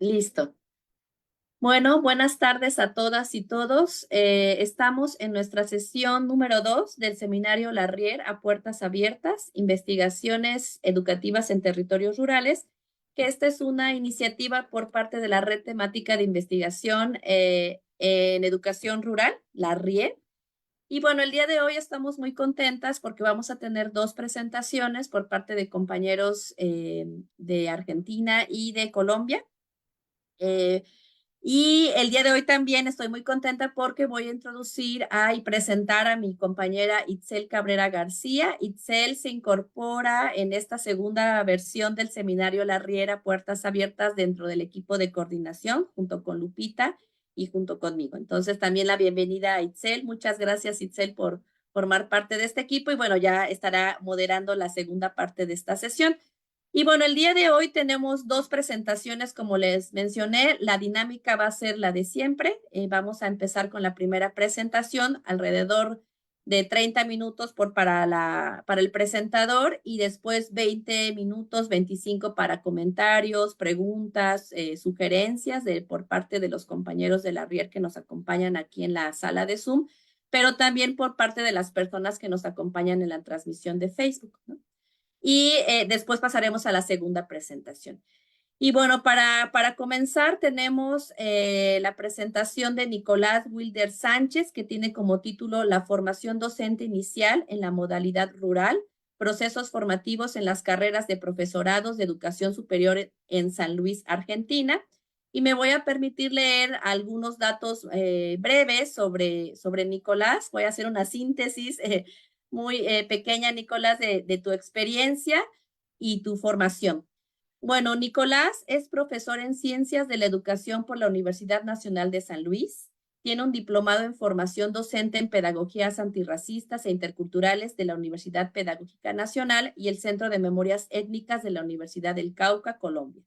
Listo. Bueno, buenas tardes a todas y todos. Estamos en nuestra sesión número 2 del seminario Larrier a puertas abiertas, investigaciones educativas en territorios rurales, que esta es una iniciativa por parte de la Red Temática de Investigación en Educación Rural, Larrier. Y bueno, el día de hoy estamos muy contentas porque vamos a tener dos presentaciones por parte de compañeros de Argentina y de Colombia. Eh, y el día de hoy también estoy muy contenta porque voy a introducir y presentar a mi compañera Itzel Cabrera García. Itzel se incorpora en esta segunda versión del seminario La Riera Puertas Abiertas dentro del equipo de coordinación, junto con Lupita y junto conmigo. Entonces, también la bienvenida a Itzel. Muchas gracias, Itzel, por formar parte de este equipo y bueno, ya estará moderando la segunda parte de esta sesión. Y bueno, el día de hoy tenemos dos presentaciones, como les mencioné. La dinámica va a ser la de siempre. Vamos a empezar con la primera presentación, alrededor de 30 minutos para el presentador y después 20 minutos, 25 para comentarios, preguntas, sugerencias por parte de los compañeros de la RIER que nos acompañan aquí en la sala de Zoom, pero también por parte de las personas que nos acompañan en la transmisión de Facebook, ¿no? Y después pasaremos a la segunda presentación. Y bueno, para comenzar tenemos la presentación de Nicolás Wilder Sánchez, que tiene como título La formación docente inicial en la modalidad rural, procesos formativos en las carreras de profesorados de educación superior en San Luis, Argentina. Y me voy a permitir leer algunos datos breves sobre Nicolás. Voy a hacer una síntesis muy pequeña, Nicolás, de tu experiencia y tu formación. Bueno, Nicolás es profesor en Ciencias de la Educación por la Universidad Nacional de San Luis. Tiene un diplomado en formación docente en pedagogías antirracistas e interculturales de la Universidad Pedagógica Nacional y el Centro de Memorias Étnicas de la Universidad del Cauca, Colombia.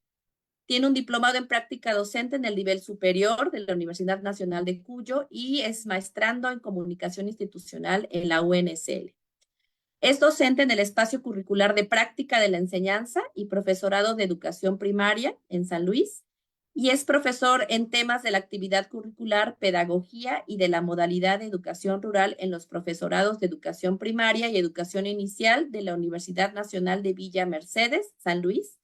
Tiene un diplomado en práctica docente en el nivel superior de la Universidad Nacional de Cuyo y es maestrando en comunicación institucional en la UNSL. Es docente en el espacio curricular de práctica de la enseñanza y profesorado de educación primaria en San Luis y es profesor en temas de la actividad curricular, pedagogía y de la modalidad de educación rural en los profesorados de educación primaria y educación inicial de la Universidad Nacional de Villa Mercedes, San Luis.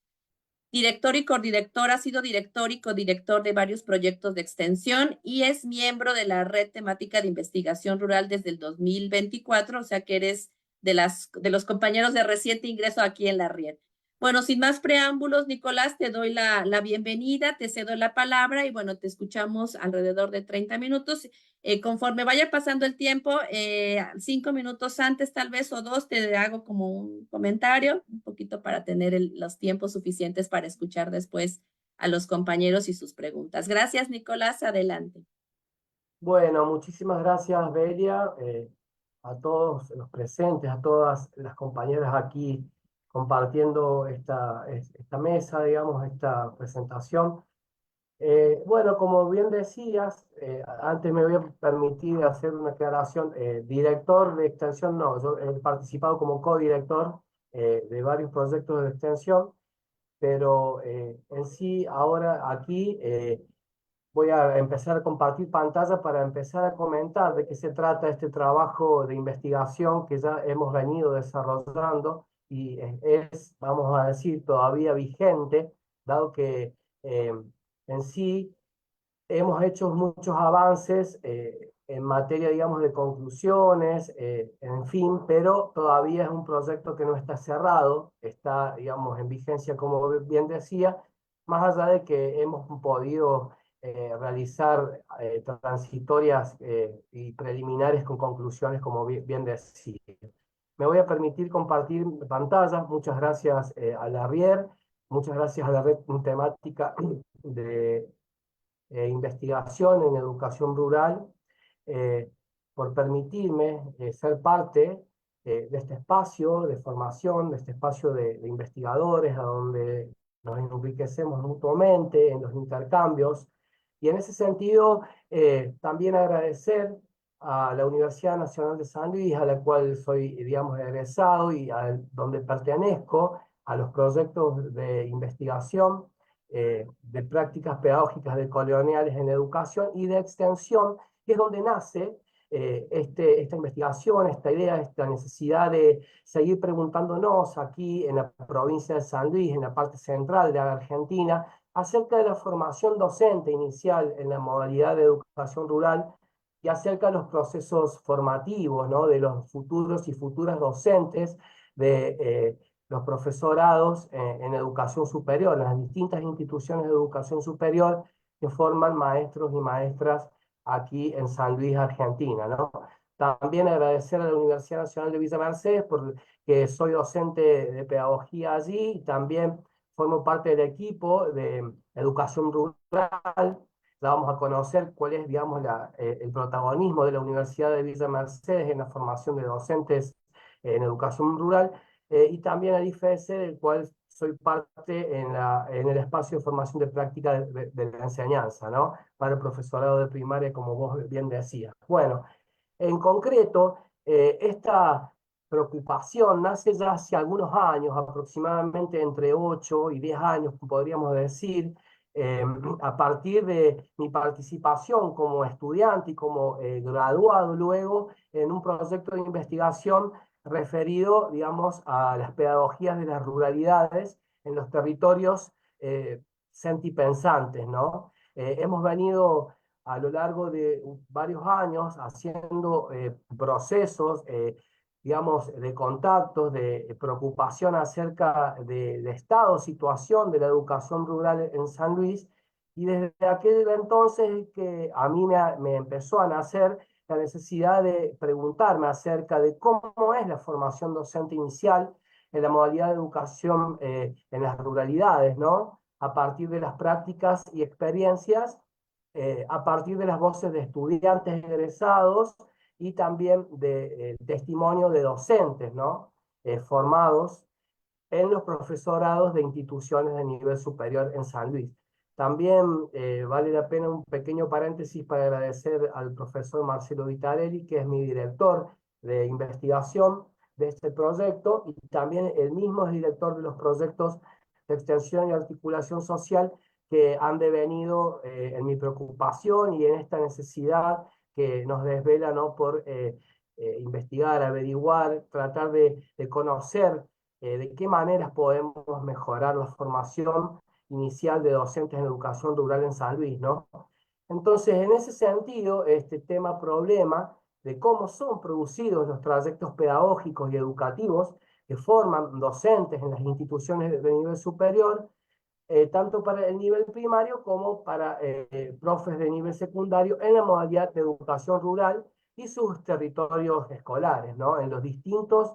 Director y codirector, ha sido director y codirector de varios proyectos de extensión y es miembro de la Red Temática de Investigación Rural desde el 2024, o sea que eres de los compañeros de reciente ingreso aquí en la RIER. Bueno, sin más preámbulos, Nicolás, te doy la bienvenida, te cedo la palabra y bueno, te escuchamos alrededor de 30 minutos. Conforme vaya pasando el tiempo, 5 minutos antes tal vez o dos, te hago como un comentario, un poquito para tener los tiempos suficientes para escuchar después a los compañeros y sus preguntas. Gracias, Nicolás, adelante. Bueno, muchísimas gracias, Belia, a todos los presentes, a todas las compañeras aquí compartiendo esta mesa, digamos, esta presentación. Bueno, como bien decías, antes me voy a permitir hacer una aclaración. Director de extensión, no, yo he participado como codirector de varios proyectos de extensión, pero en sí ahora aquí voy a empezar a compartir pantalla para empezar a comentar de qué se trata este trabajo de investigación que ya hemos venido desarrollando y vamos a decir, todavía vigente, dado que eh, en sí hemos hecho muchos avances en materia, digamos, de conclusiones, en fin, pero todavía es un proyecto que no está cerrado, está, digamos, en vigencia, como bien decía, más allá de que hemos podido realizar transitorias y preliminares con conclusiones, como bien decía. Me voy a permitir compartir pantalla. Muchas gracias a la RIER, muchas gracias a la red temática de investigación en educación rural, eh, por permitirme ser parte de este espacio de formación, de este espacio de investigadores, a donde nos enriquecemos mutuamente en los intercambios. Y en ese sentido, también agradecer a la Universidad Nacional de San Luis, a la cual soy, digamos, egresado y donde pertenezco a los proyectos de investigación de prácticas pedagógicas decoloniales en educación y de extensión, que es donde nace esta investigación, esta idea, esta necesidad de seguir preguntándonos aquí en la provincia de San Luis, en la parte central de la Argentina, acerca de la formación docente inicial en la modalidad de educación rural y acerca de los procesos formativos, ¿no? De los futuros y futuras docentes, de los profesorados en educación superior, las distintas instituciones de educación superior que forman maestros y maestras aquí en San Luis, Argentina, ¿no? También agradecer a la Universidad Nacional de Villa Mercedes porque soy docente de pedagogía allí y también formo parte del equipo de educación rural. Ya vamos a conocer cuál es, digamos, el protagonismo de la Universidad de Villa Mercedes en la formación de docentes en educación rural, y también el IFES, del cual soy parte en el espacio de formación de práctica de la enseñanza, ¿no? Para el profesorado de primaria, como vos bien decías. Bueno, en concreto, esta preocupación nace ya hace algunos años, aproximadamente entre 8 y 10 años, podríamos decir, eh, a partir de mi participación como estudiante y como graduado luego en un proyecto de investigación referido, digamos, a las pedagogías de las ruralidades en los territorios sentipensantes, ¿no? Hemos venido a lo largo de varios años haciendo procesos, digamos, de contactos, de preocupación acerca del estado, situación de la educación rural en San Luis, y desde aquel entonces que a mí me empezó a nacer la necesidad de preguntarme acerca de cómo es la formación docente inicial en la modalidad de educación en las ruralidades, ¿no? A partir de las prácticas y experiencias, a partir de las voces de estudiantes egresados y también de testimonio de docentes, ¿no? Formados en los profesorados de instituciones de nivel superior en San Luis. También vale la pena un pequeño paréntesis para agradecer al profesor Marcelo Vitarelli, que es mi director de investigación de este proyecto, y también él mismo es director de los proyectos de extensión y articulación social que han devenido en mi preocupación y en esta necesidad que nos desvela, ¿no? Por investigar, averiguar, tratar de conocer de qué maneras podemos mejorar la formación inicial de docentes en educación rural en San Luis, ¿no? Entonces, en ese sentido, este tema problema de cómo son producidos los trayectos pedagógicos y educativos que forman docentes en las instituciones de nivel superior, tanto para el nivel primario como para profes de nivel secundario en la modalidad de educación rural y sus territorios escolares, ¿no? En los distintos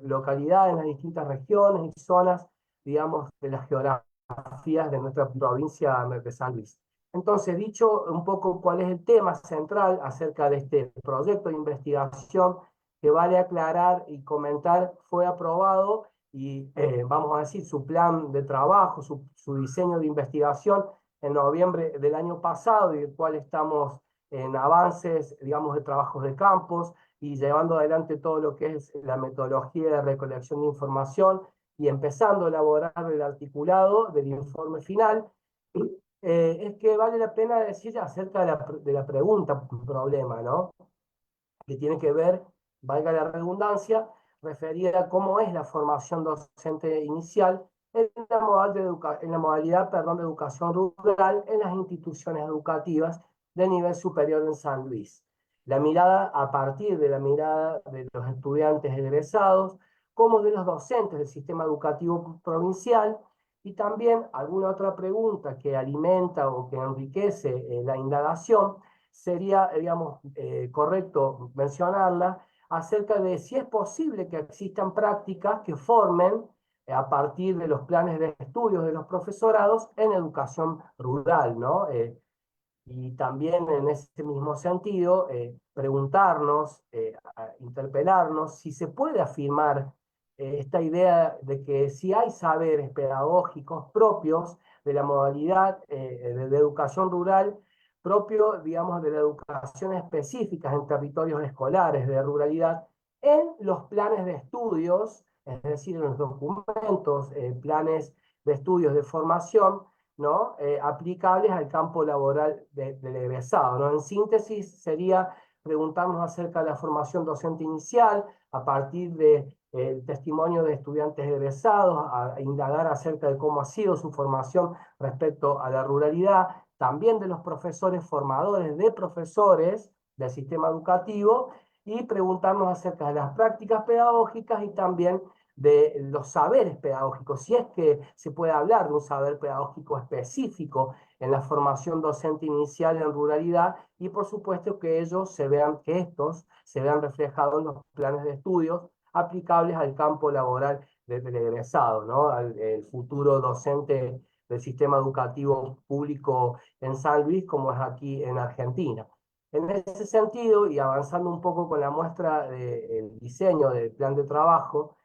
localidades, en las distintas regiones y zonas, digamos, de las geografías de nuestra provincia de San Luis. Entonces, dicho un poco cuál es el tema central acerca de este proyecto de investigación, que vale aclarar y comentar, fue aprobado y vamos a decir, su plan de trabajo, su diseño de investigación en noviembre del año pasado, y el cual estamos en avances, digamos, de trabajos de campos y llevando adelante todo lo que es la metodología de recolección de información y empezando a elaborar el articulado del informe final. Es que vale la pena decir acerca de la pregunta, problema, ¿no? Que tiene que ver, valga la redundancia, referida a cómo es la formación docente inicial en la modalidad, perdón, de educación rural en las instituciones educativas de nivel superior en San Luis. La mirada a partir de la mirada de los estudiantes egresados, como de los docentes del sistema educativo provincial, y también alguna otra pregunta que alimenta o que enriquece la indagación sería, digamos, correcto mencionarla, acerca de si es posible que existan prácticas que formen a partir de los planes de estudios de los profesorados en educación rural, ¿no? Y también en ese mismo sentido, preguntarnos, interpelarnos si se puede afirmar esta idea de que si hay saberes pedagógicos propios de la modalidad de educación rural, propio, digamos, de la educación específica en territorios escolares de ruralidad, en los planes de estudios, es decir, en los documentos, planes de estudios de formación, ¿no? Aplicables al campo laboral del egresado, ¿no? En síntesis, sería preguntarnos acerca de la formación docente inicial a partir de el testimonio de estudiantes egresados, a indagar acerca de cómo ha sido su formación respecto a la ruralidad, también de los profesores formadores de profesores del sistema educativo, y preguntarnos acerca de las prácticas pedagógicas y también de los saberes pedagógicos, si es que se puede hablar de un saber pedagógico específico en la formación docente inicial en ruralidad, y por supuesto que estos se vean reflejados en los planes de estudios aplicables al campo laboral del egresado, ¿no? Al el futuro docente del sistema educativo público en San Luis, como es aquí en Argentina. En ese sentido, y avanzando un poco con la muestra del diseño del plan de trabajo,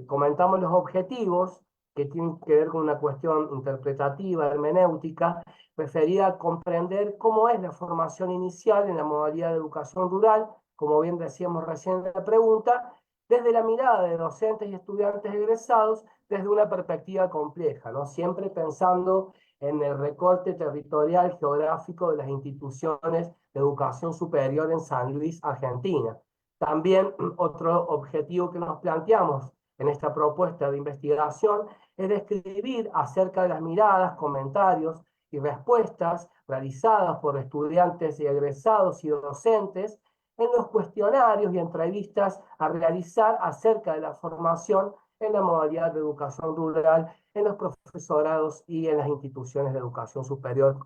comentamos los objetivos que tienen que ver con una cuestión interpretativa, hermenéutica, referida a comprender cómo es la formación inicial en la modalidad de educación rural, como bien decíamos recién en la pregunta, desde la mirada de docentes y estudiantes egresados, desde una perspectiva compleja, ¿no? Siempre pensando en el recorte territorial geográfico de las instituciones de educación superior en San Luis, Argentina. También otro objetivo que nos planteamos en esta propuesta de investigación es describir acerca de las miradas, comentarios y respuestas realizadas por estudiantes y egresados y docentes en los cuestionarios y entrevistas a realizar acerca de la formación en la modalidad de educación rural en los profesorados y en las instituciones de educación superior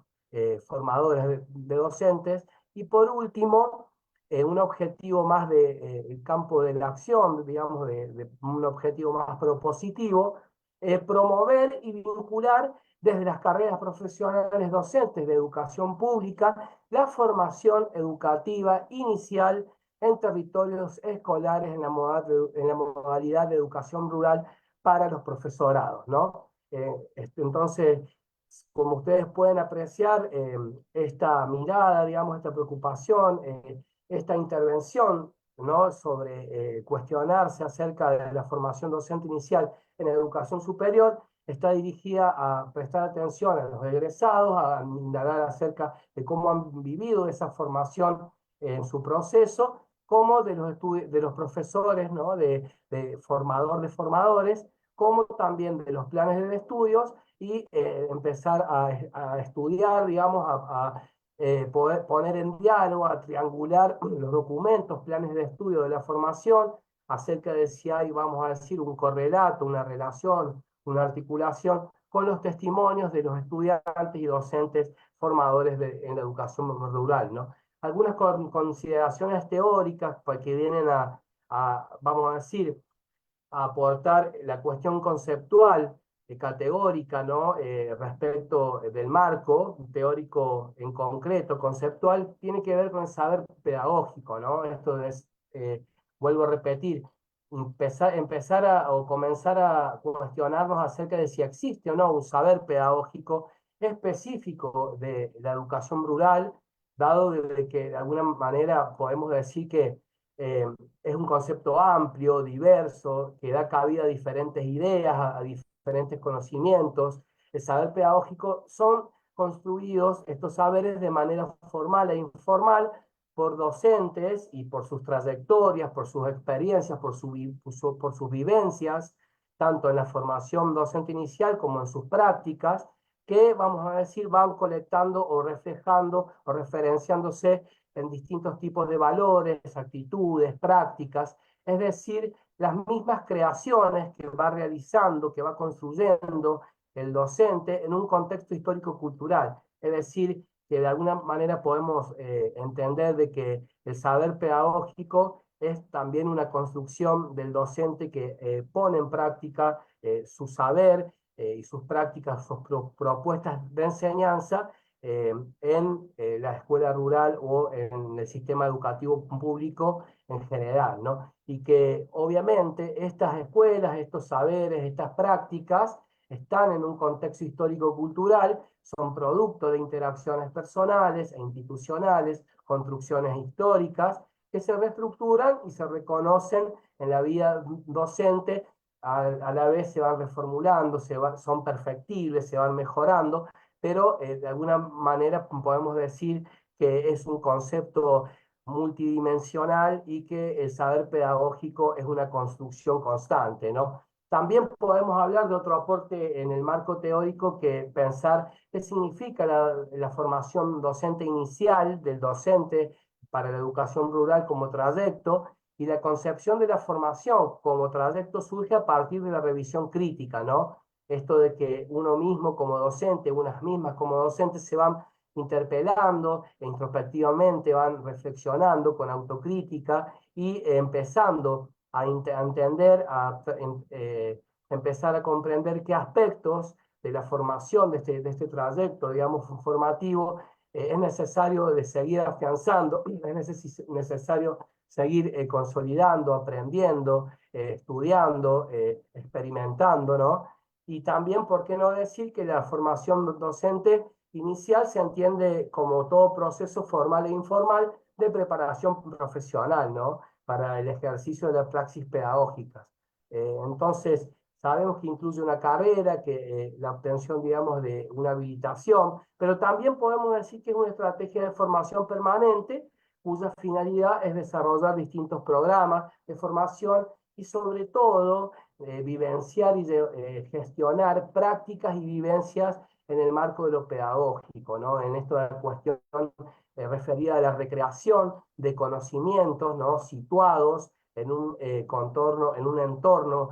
formadoras de docentes. Y por último, un objetivo más del campo de la acción, digamos, de un objetivo más propositivo, promover y vincular desde las carreras profesionales docentes de educación pública la formación educativa inicial en territorios escolares en la modalidad de educación rural para los profesorados, ¿no? Entonces, como ustedes pueden apreciar, esta mirada, digamos, esta preocupación, esta intervención, ¿no? Sobre cuestionarse acerca de la formación docente inicial en educación superior, está dirigida a prestar atención a los egresados, a indagar acerca de cómo han vivido esa formación en su proceso, como de los profesores, ¿no? De formador de formadores, como también de los planes de estudios, y empezar a estudiar, digamos, poder poner en diálogo, a triangular los documentos, planes de estudio de la formación, acerca de si hay, vamos a decir, un correlato, una relación, una articulación con los testimonios de los estudiantes y docentes formadores en la educación rural, ¿no? Algunas consideraciones teóricas que vienen vamos a decir, a aportar la cuestión conceptual, categórica, ¿no? Respecto del marco teórico en concreto, conceptual, tiene que ver con el saber pedagógico, ¿no? Esto es, vuelvo a repetir, o comenzar a cuestionarnos acerca de si existe o no un saber pedagógico específico de la educación rural, dado de que de alguna manera podemos decir que eh, es un concepto amplio, diverso, que da cabida a diferentes ideas, a diferentes conocimientos. El saber pedagógico son construidos estos saberes de manera formal e informal por docentes y por sus trayectorias, por sus experiencias, por sus vivencias, tanto en la formación docente inicial como en sus prácticas, que, vamos a decir, van colectando o reflejando o referenciándose en distintos tipos de valores, actitudes, prácticas, es decir, las mismas creaciones que va realizando, que va construyendo el docente en un contexto histórico-cultural. Es decir, que de alguna manera podemos entender de que el saber pedagógico es también una construcción del docente que pone en práctica su saber y sus prácticas, sus propuestas de enseñanza en la escuela rural o en el sistema educativo público en general, ¿no? Y que obviamente estas escuelas, estos saberes, estas prácticas están en un contexto histórico-cultural, son producto de interacciones personales e institucionales, construcciones históricas que se reestructuran y se reconocen en la vida docente a la vez se van reformulando, son perfectibles, se van mejorando, pero de alguna manera podemos decir que es un concepto multidimensional y que el saber pedagógico es una construcción constante, ¿no? También podemos hablar de otro aporte en el marco teórico, que pensar qué significa la formación docente inicial del docente para la educación rural como trayecto, y la concepción de la formación como trayecto surge a partir de la revisión crítica, ¿no? Esto de que uno mismo como docente, unas mismas como docentes se van interpelando e introspectivamente van reflexionando con autocrítica y empezando a entender, empezar a comprender qué aspectos de la formación de este trayecto, digamos, formativo, es necesario de seguir afianzando, es necesario seguir consolidando, aprendiendo, estudiando, experimentando, ¿no? Y también, ¿por qué no decir que la formación docente inicial se entiende como todo proceso formal e informal de preparación profesional, ¿no? Para el ejercicio de las praxis pedagógicas. Entonces, sabemos que incluye una carrera, que la obtención, digamos, de una habilitación, pero también podemos decir que es una estrategia de formación permanente cuya finalidad es desarrollar distintos programas de formación y sobre todo vivenciar y gestionar prácticas y vivencias en el marco de lo pedagógico, ¿no? En esta cuestión referida a la recreación de conocimientos, ¿no? Situados en un contorno, en un entorno,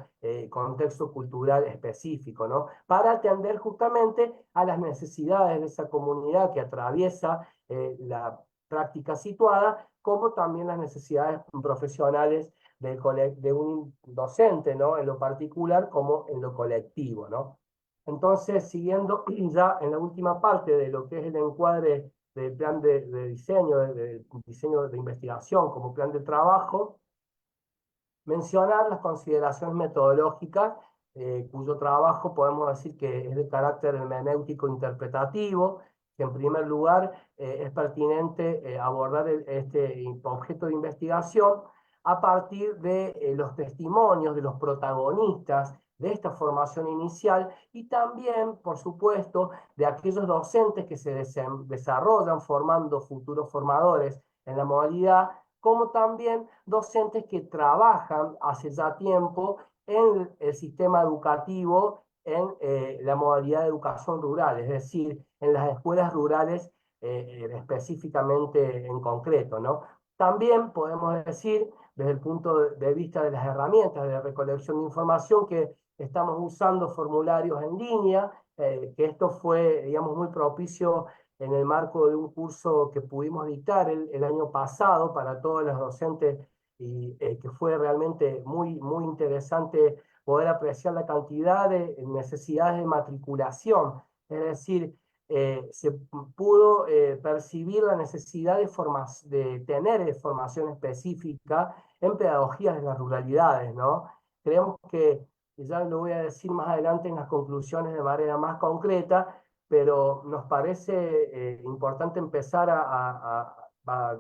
contexto cultural específico, ¿no? Para atender justamente a las necesidades de esa comunidad que atraviesa la práctica situada, como también las necesidades profesionales de un docente, ¿no? En lo particular como en lo colectivo, ¿no? Entonces, siguiendo ya en la última parte de lo que es el encuadre del plan de diseño, de diseño de investigación como plan de trabajo, mencionar las consideraciones metodológicas, cuyo trabajo podemos decir que es de carácter hermenéutico interpretativo, que en primer lugar es pertinente abordar este objeto de investigación a partir de los testimonios de los protagonistas de esta formación inicial y también, por supuesto, de aquellos docentes que se desarrollan formando futuros formadores en la modalidad, como también docentes que trabajan hace ya tiempo en el sistema educativo en la modalidad de educación rural, es decir, en las escuelas rurales específicamente en concreto, ¿no? También podemos decir, desde el punto de vista de las herramientas de recolección de información, que estamos usando formularios en línea, que esto fue, digamos, muy propicio en el marco de un curso que pudimos dictar el año pasado para todos los docentes y que fue realmente muy interesante poder apreciar la cantidad de necesidades de matriculación. Es decir, se pudo percibir la necesidad de tener formación específica en pedagogías de las ruralidades, ¿no? Creemos que, ya lo voy a decir más adelante en las conclusiones de manera más concreta, pero nos parece importante empezar a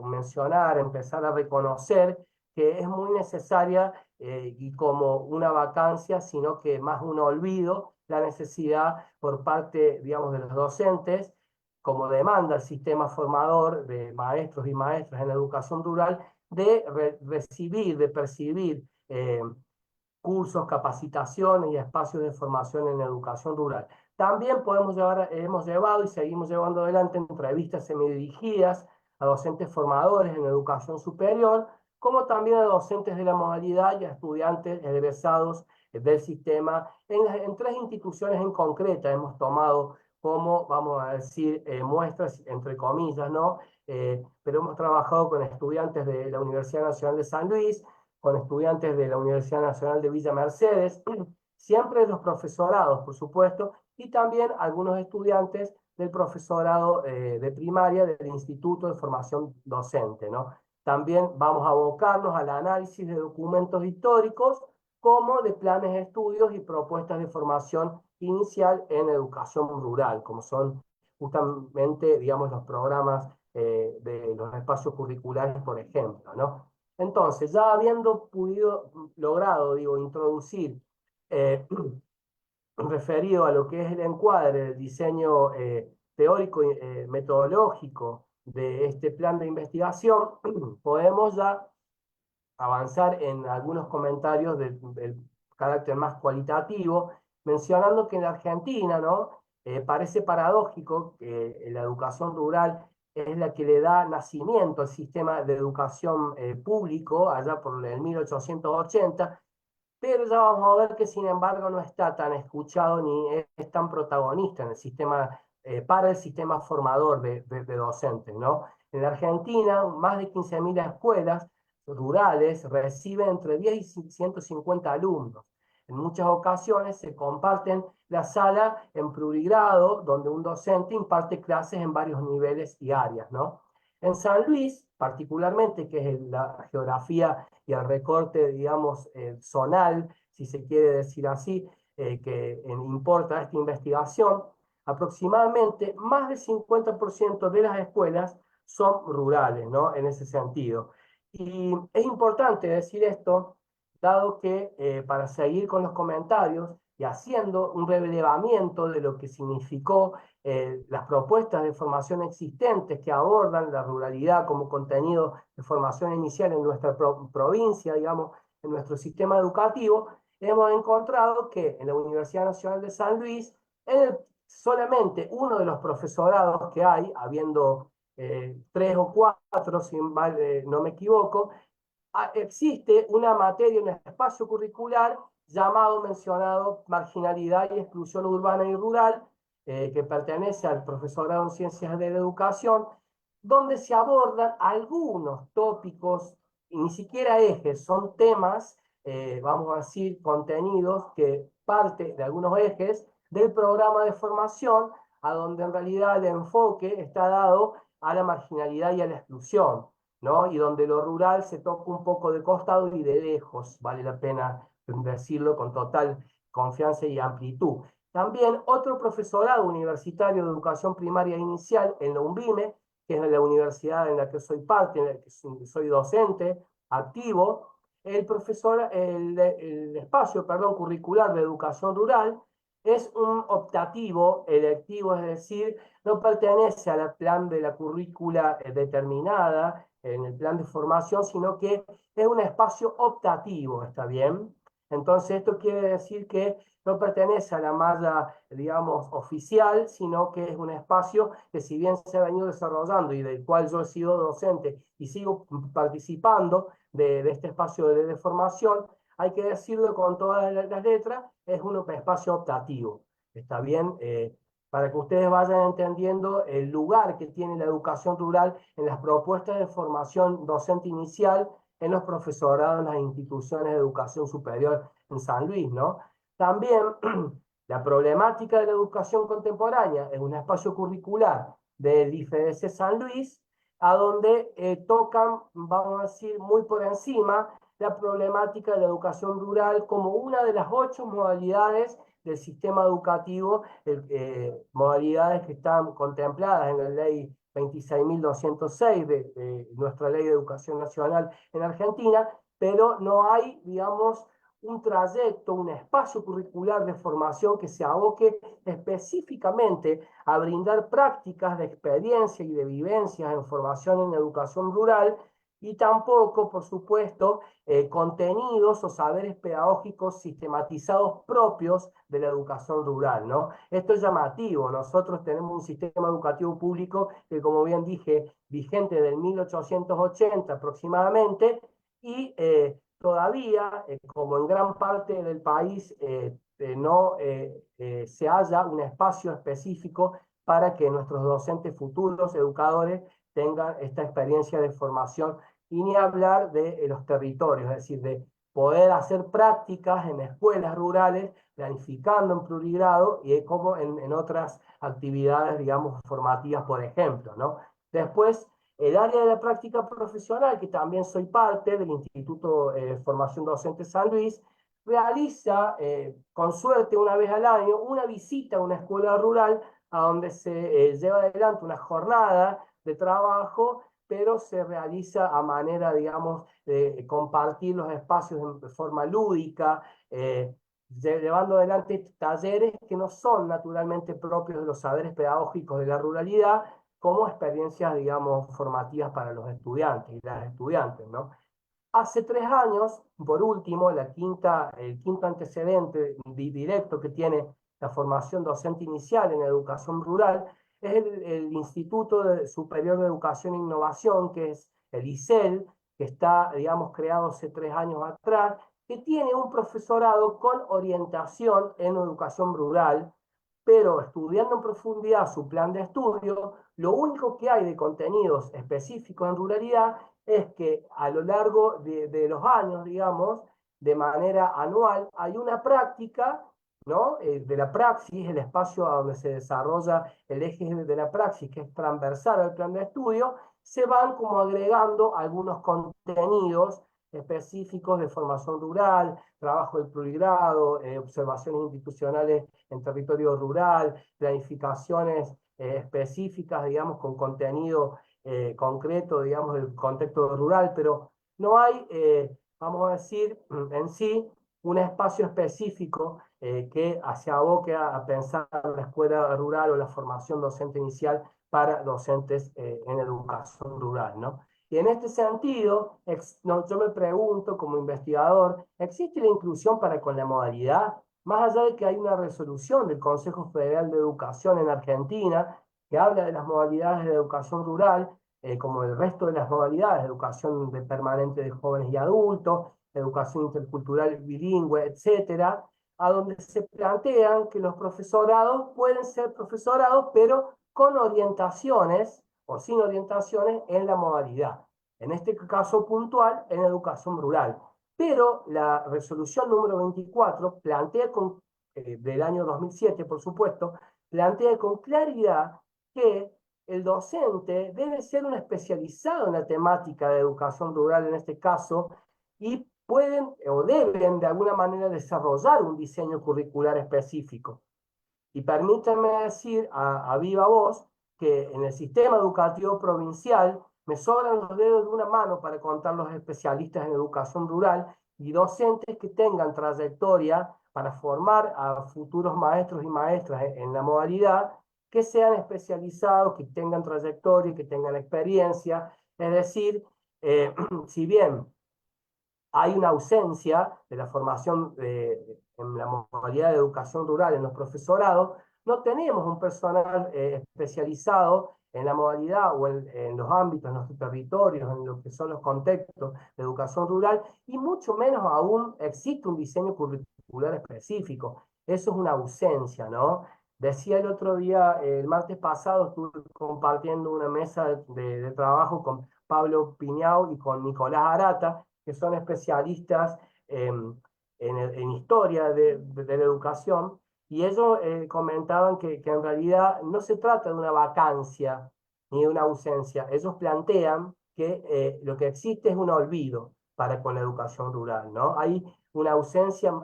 mencionar, empezar a reconocer que es muy necesaria y como una vacancia, sino que más un olvido, la necesidad por parte, digamos, de los docentes, como demanda el sistema formador de maestros y maestras en la educación rural, de recibir, de percibir cursos, capacitaciones y espacios de formación en educación rural. También hemos llevado y seguimos llevando adelante entrevistas semidirigidas a docentes formadores en educación superior, como también a docentes de la modalidad y a estudiantes egresados del sistema. En tres instituciones en concreta hemos tomado como, vamos a decir, muestras, entre comillas, ¿no? Pero hemos trabajado con estudiantes de la Universidad Nacional de San Luis, con estudiantes de la Universidad Nacional de Villa Mercedes, siempre los profesorados, por supuesto, y también algunos estudiantes del profesorado de primaria del Instituto de Formación Docente, ¿no? También vamos a abocarnos al análisis de documentos históricos como de planes de estudios y propuestas de formación inicial en educación rural, como son justamente, digamos, los programas de los espacios curriculares, por ejemplo, ¿no? Entonces, ya habiendo logrado, digo, introducir eh, referido a lo que es el encuadre, el diseño teórico y metodológico de este plan de investigación, podemos ya avanzar en algunos comentarios del carácter más cualitativo, mencionando que en la Argentina, ¿no? Parece paradójico que la educación rural es la que le da nacimiento al sistema de educación público, allá por el 1880, pero ya vamos a ver que sin embargo no está tan escuchado ni es tan protagonista en el sistema, para el sistema formador de docentes, ¿no? En la Argentina, más de 15.000 escuelas rurales reciben entre 10 y 150 alumnos. En muchas ocasiones se comparten la sala en plurigrado, donde un docente imparte clases en varios niveles y áreas, ¿no? En San Luis, particularmente, que es la geografía y el recorte, digamos, zonal, si se quiere decir así, que importa esta investigación, aproximadamente más del 50% de las escuelas son rurales, ¿no? En ese sentido. Y es importante decir esto, dado que para seguir con los comentarios y haciendo un relevamiento de lo que significó las propuestas de formación existentes que abordan la ruralidad como contenido de formación inicial en nuestra provincia, digamos, en nuestro sistema educativo, hemos encontrado que en la Universidad Nacional de San Luis, solamente uno de los profesorados que hay, habiendo tres o cuatro, si no me equivoco, existe una materia, un espacio curricular llamado, mencionado, marginalidad y exclusión urbana y rural, que pertenece al profesorado en Ciencias de la Educación, donde se abordan algunos tópicos, y ni siquiera ejes, son temas, vamos a decir, contenidos que parte de algunos ejes del programa de formación, a donde en realidad el enfoque está dado a la marginalidad y a la exclusión, ¿no? Y donde lo rural se toca un poco de costado y de lejos, vale la pena decirlo con total confianza y amplitud. También otro profesorado universitario de educación primaria inicial en la UNVIME, que es la universidad en la que soy parte, en la que soy docente activo, el espacio, perdón, curricular de educación rural es un optativo electivo, es decir, no pertenece al plan de la currícula determinada en el plan de formación, sino que es un espacio optativo, ¿está bien? Entonces, esto quiere decir que no pertenece a la malla, digamos, oficial, sino que es un espacio que si bien se ha venido desarrollando y del cual yo he sido docente y sigo participando de este espacio de formación, hay que decirlo con todas las letras, es un espacio optativo. ¿Está bien? Para que ustedes vayan entendiendo el lugar que tiene la educación rural en las propuestas de formación docente inicial en los profesorados en las instituciones de educación superior en San Luis, ¿no? También la problemática de la educación contemporánea es un espacio curricular del IFDC San Luis, a donde tocan, vamos a decir, muy por encima la problemática de la educación rural como una de las 8 modalidades del sistema educativo, modalidades que están contempladas en la ley 26.206 de nuestra ley de educación nacional en Argentina, pero no hay, digamos, un trayecto, un espacio curricular de formación que se aboque específicamente a brindar prácticas de experiencia y de vivencias en formación en educación rural y tampoco, por supuesto, contenidos o saberes pedagógicos sistematizados propios de la educación rural, ¿no? Esto es llamativo. Nosotros tenemos un sistema educativo público que, como bien dije, vigente del 1880 aproximadamente, y todavía, como en gran parte del país, no se haya un espacio específico para que nuestros docentes futuros, educadores, tengan esta experiencia de formación y ni hablar de los territorios, es decir, de poder hacer prácticas en escuelas rurales, planificando en plurigrado y como en otras actividades, digamos, formativas, por ejemplo, ¿no? Después, el área de la práctica profesional, que también soy parte del Instituto de Formación Docente San Luis, realiza, con suerte una vez al año, una visita a una escuela rural a donde se lleva adelante una jornada de trabajo, pero se realiza a manera, digamos, de compartir los espacios de forma lúdica, llevando adelante talleres que no son naturalmente propios de los saberes pedagógicos de la ruralidad, como experiencias, digamos, formativas para los estudiantes y las estudiantes, ¿no? Hace 3 años, por último, el quinto antecedente directo que tiene la formación docente inicial en educación rural es el Instituto Superior de Educación e Innovación, que es el ISEL, que está, digamos, creado hace 3 años atrás, que tiene un profesorado con orientación en educación rural, pero estudiando en profundidad su plan de estudio, lo único que hay de contenidos específicos en ruralidad es que a lo largo de los años, digamos, de manera anual, hay una práctica, ¿no? De la praxis, el espacio donde se desarrolla el eje de la praxis, que es transversal al plan de estudio, se van como agregando algunos contenidos específicos de formación rural, trabajo del plurigrado, observaciones institucionales en territorio rural, planificaciones específicas, digamos, con contenido concreto, digamos, del contexto rural, pero no hay, vamos a decir, en sí, un espacio específico que se aboque a pensar la escuela rural o la formación docente inicial para docentes en educación rural, ¿no? Y en este sentido, no, yo me pregunto como investigador, ¿existe la inclusión para con la modalidad? Más allá de que hay una resolución del Consejo Federal de Educación en Argentina que habla de las modalidades de educación rural, como el resto de las modalidades, educación de permanente de jóvenes y adultos, educación intercultural bilingüe, etcétera, a donde se plantean que los profesorados pueden ser profesorados, pero con orientaciones o sin orientaciones en la modalidad. En este caso puntual, en educación rural. Pero la resolución número 24 plantea del año 2007, por supuesto, plantea con claridad que el docente debe ser un especializado en la temática de educación rural en este caso y pueden o deben de alguna manera desarrollar un diseño curricular específico. Y permítanme decir a viva voz que en el sistema educativo provincial me sobran los dedos de una mano para contar los especialistas en educación rural y docentes que tengan trayectoria para formar a futuros maestros y maestras en la modalidad, que sean especializados, que tengan trayectoria, que tengan experiencia. Es decir, si bien hay una ausencia de la formación en la modalidad de educación rural en los profesorados, no tenemos un personal especializado en la modalidad o en los ámbitos, en los territorios, en lo que son los contextos de educación rural, y mucho menos aún existe un diseño curricular específico. Eso es una ausencia, ¿no? Decía el otro día, el martes pasado, estuve compartiendo una mesa de trabajo con Pablo Piñao y con Nicolás Arata, que son especialistas en historia de la educación, y ellos comentaban que en realidad no se trata de una vacancia ni de una ausencia. Ellos plantean que lo que existe es un olvido para con la educación rural, ¿no? Hay una ausencia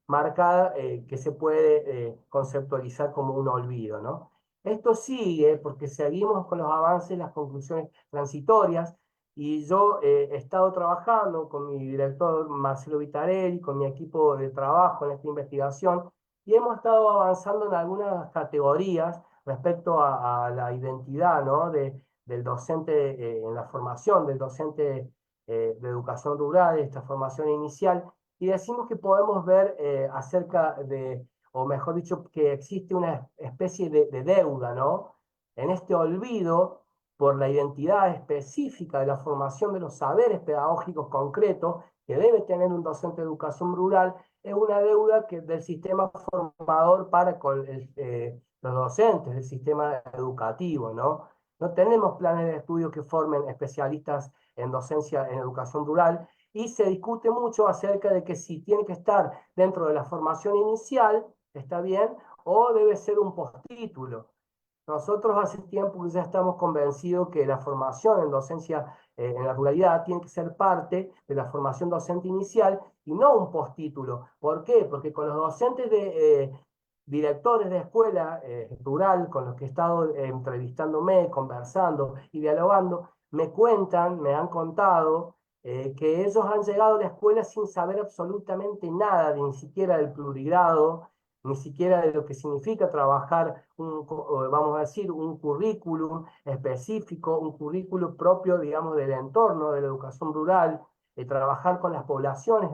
marcada que se puede conceptualizar como un olvido, ¿no? Esto sigue porque seguimos con los avances, las conclusiones transitorias, y yo he estado trabajando con mi director Marcelo Vitarelli, con mi equipo de trabajo en esta investigación, y hemos estado avanzando en algunas categorías respecto a la identidad, ¿no? Del docente en la formación, del docente de educación rural, esta formación inicial, y decimos que podemos ver acerca de, o mejor dicho, que existe una especie de deuda, ¿no? En este olvido por la identidad específica de la formación de los saberes pedagógicos concretos que debe tener un docente de educación rural, es una deuda del sistema formador para con los docentes del sistema educativo, ¿no? No tenemos planes de estudio que formen especialistas en docencia en educación rural, y se discute mucho acerca de que si tiene que estar dentro de la formación inicial, está bien, o debe ser un postítulo. Nosotros hace tiempo que ya estamos convencidos que la formación en docencia en la ruralidad tiene que ser parte de la formación docente inicial y no un postítulo. ¿Por qué? Porque con los docentes directores de escuela rural con los que he estado entrevistándome, conversando y dialogando, me cuentan, me han contado que ellos han llegado a la escuela sin saber absolutamente nada, ni siquiera del plurigrado, ni siquiera de lo que significa trabajar, vamos a decir, un currículum específico, un currículum propio, digamos, del entorno de la educación rural, trabajar con las poblaciones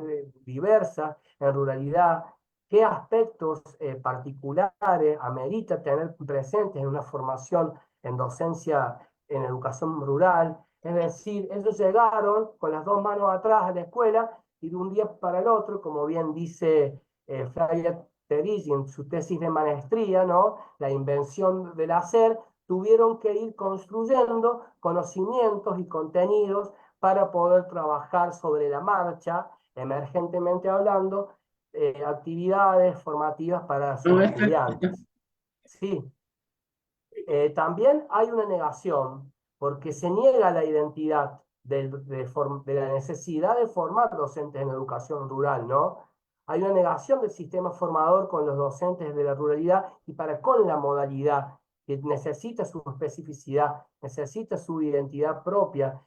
diversas en ruralidad, qué aspectos particulares amerita tener presentes en una formación en docencia en educación rural. Es decir, ellos llegaron con las dos manos atrás a la escuela y de un día para el otro, como bien dice Flavia Terigi en su tesis de maestría, ¿no? La invención del hacer, tuvieron que ir construyendo conocimientos y contenidos para poder trabajar sobre la marcha, emergentemente hablando, actividades formativas para sus No, estudiantes. Sí, también hay una negación, porque se niega la identidad de la necesidad de formar docentes en educación rural, ¿no? Hay una negación del sistema formador con los docentes de la ruralidad y para con la modalidad, que necesita su especificidad, necesita su identidad propia,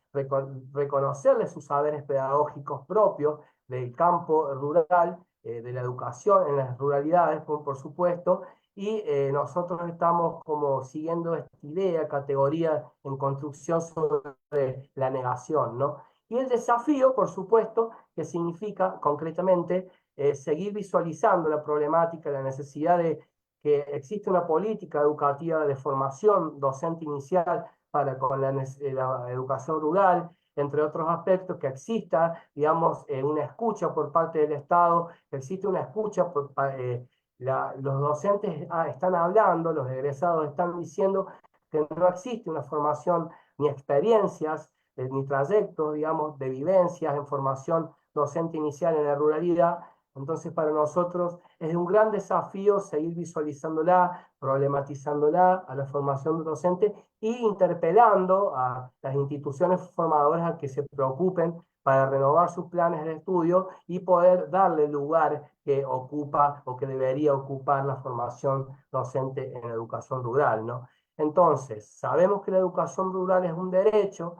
reconocerle sus saberes pedagógicos propios del campo rural, de la educación en las ruralidades, por supuesto, y nosotros estamos como siguiendo esta idea, categoría en construcción sobre la negación, ¿no? Y el desafío, por supuesto, que significa concretamente seguir visualizando la problemática, la necesidad de que existe una política educativa de formación docente inicial para con la educación rural, entre otros aspectos, que exista, digamos, una escucha por parte del Estado, que existe una escucha los docentes están hablando, los egresados están diciendo que no existe una formación ni experiencias, ni trayectos, digamos, de vivencias en formación docente inicial en la ruralidad. Entonces, para nosotros es un gran desafío seguir visualizándola, problematizándola a la formación docente e interpelando a las instituciones formadoras a que se preocupen para renovar sus planes de estudio y poder darle el lugar que ocupa o que debería ocupar la formación docente en educación rural, ¿no? Entonces, sabemos que la educación rural es un derecho,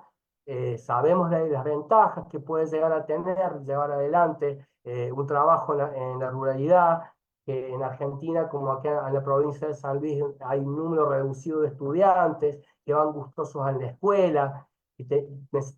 sabemos de las ventajas que puede llegar a tener, llevar adelante un trabajo en la ruralidad, que en Argentina, como acá en la provincia de San Luis, hay un número reducido de estudiantes que van gustosos a la escuela, que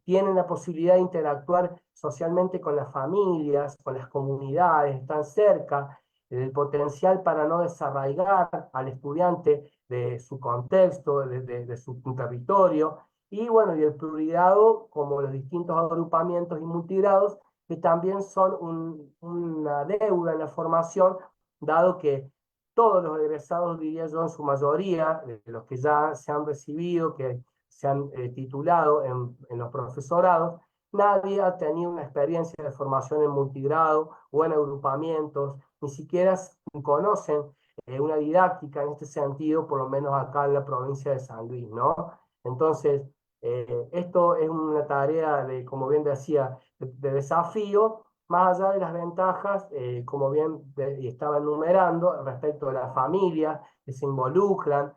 tienen la posibilidad de interactuar socialmente con las familias, con las comunidades, están cerca, el potencial para no desarraigar al estudiante de su contexto, de su territorio, y bueno, y el plurigrado, como los distintos agrupamientos y multigrados, que también son una deuda en la formación, dado que todos los egresados, diría yo, en su mayoría, de los que ya se han recibido, que se han titulado en los profesorados, nadie ha tenido una experiencia de formación en multigrado o en agrupamientos, ni siquiera conocen una didáctica en este sentido, por lo menos acá en la provincia de San Luis, ¿no? Entonces, esto es una tarea de, como bien decía, de desafío, más allá de las ventajas, como bien estaba enumerando, respecto de las familias que se involucran,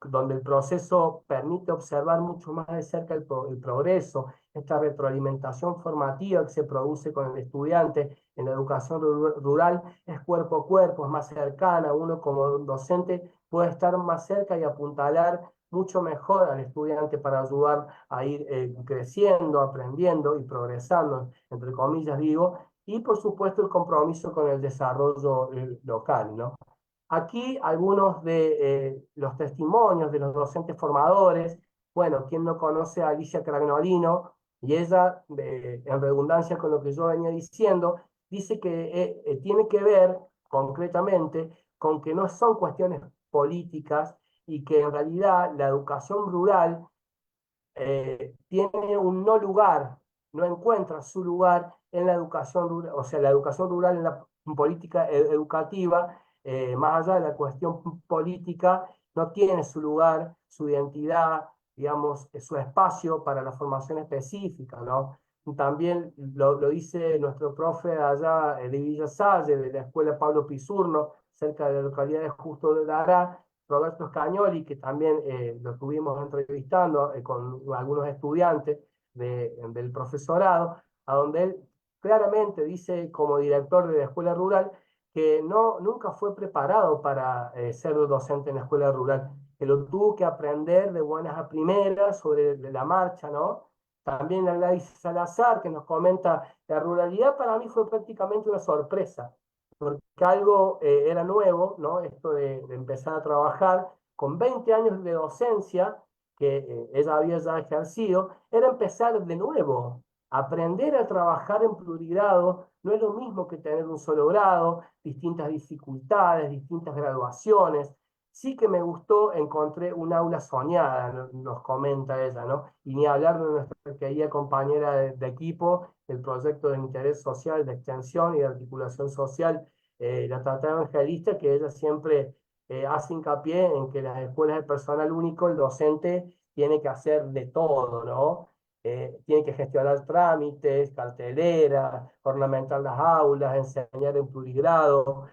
donde el proceso permite observar mucho más de cerca el progreso, esta retroalimentación formativa que se produce con el estudiante en la educación rural es cuerpo a cuerpo, es más cercana, uno como docente puede estar más cerca y apuntalar mucho mejor al estudiante para ayudar a ir creciendo, aprendiendo y progresando, entre comillas digo, y por supuesto el compromiso con el desarrollo local, ¿no? Aquí algunos de los testimonios de los docentes formadores, bueno, quien no conoce a Alicia Cragnolino, y ella, en redundancia con lo que yo venía diciendo, dice que tiene que ver concretamente con que no son cuestiones políticas y que en realidad la educación rural tiene un no lugar, no encuentra su lugar en la educación rural, o sea, la educación rural en la política educativa, más allá de la cuestión política, no tiene su lugar, su identidad, digamos, su espacio para la formación específica, ¿no? También lo dice nuestro profe allá de Villa Salle, de la Escuela Pablo Pisurno, cerca de la localidad de Justo de Dará, Roberto Scagnoli, que también lo estuvimos entrevistando con algunos estudiantes del profesorado, a donde él claramente dice, como director de la escuela rural, que nunca fue preparado para ser docente en la escuela rural, que lo tuvo que aprender de buenas a primeras sobre la marcha, ¿no? También la Gladys Salazar, que nos comenta, la ruralidad para mí fue prácticamente una sorpresa, porque algo era nuevo, ¿no? Esto de empezar a trabajar con 20 años de docencia, que ella había ya ejercido, era empezar de nuevo. Aprender a trabajar en plurigrado no es lo mismo que tener un solo grado, distintas dificultades, distintas graduaciones. Sí que me gustó, encontré un aula soñada, nos comenta ella, ¿no? Y ni hablar de nuestra querida compañera de equipo, el proyecto de interés social, de extensión y de articulación social, la Tata Evangelista, que ella siempre hace hincapié en que las escuelas de personal único, el docente tiene que hacer de todo, ¿no? Tiene que gestionar trámites, carteleras, ornamentar las aulas, enseñar en plurigrado,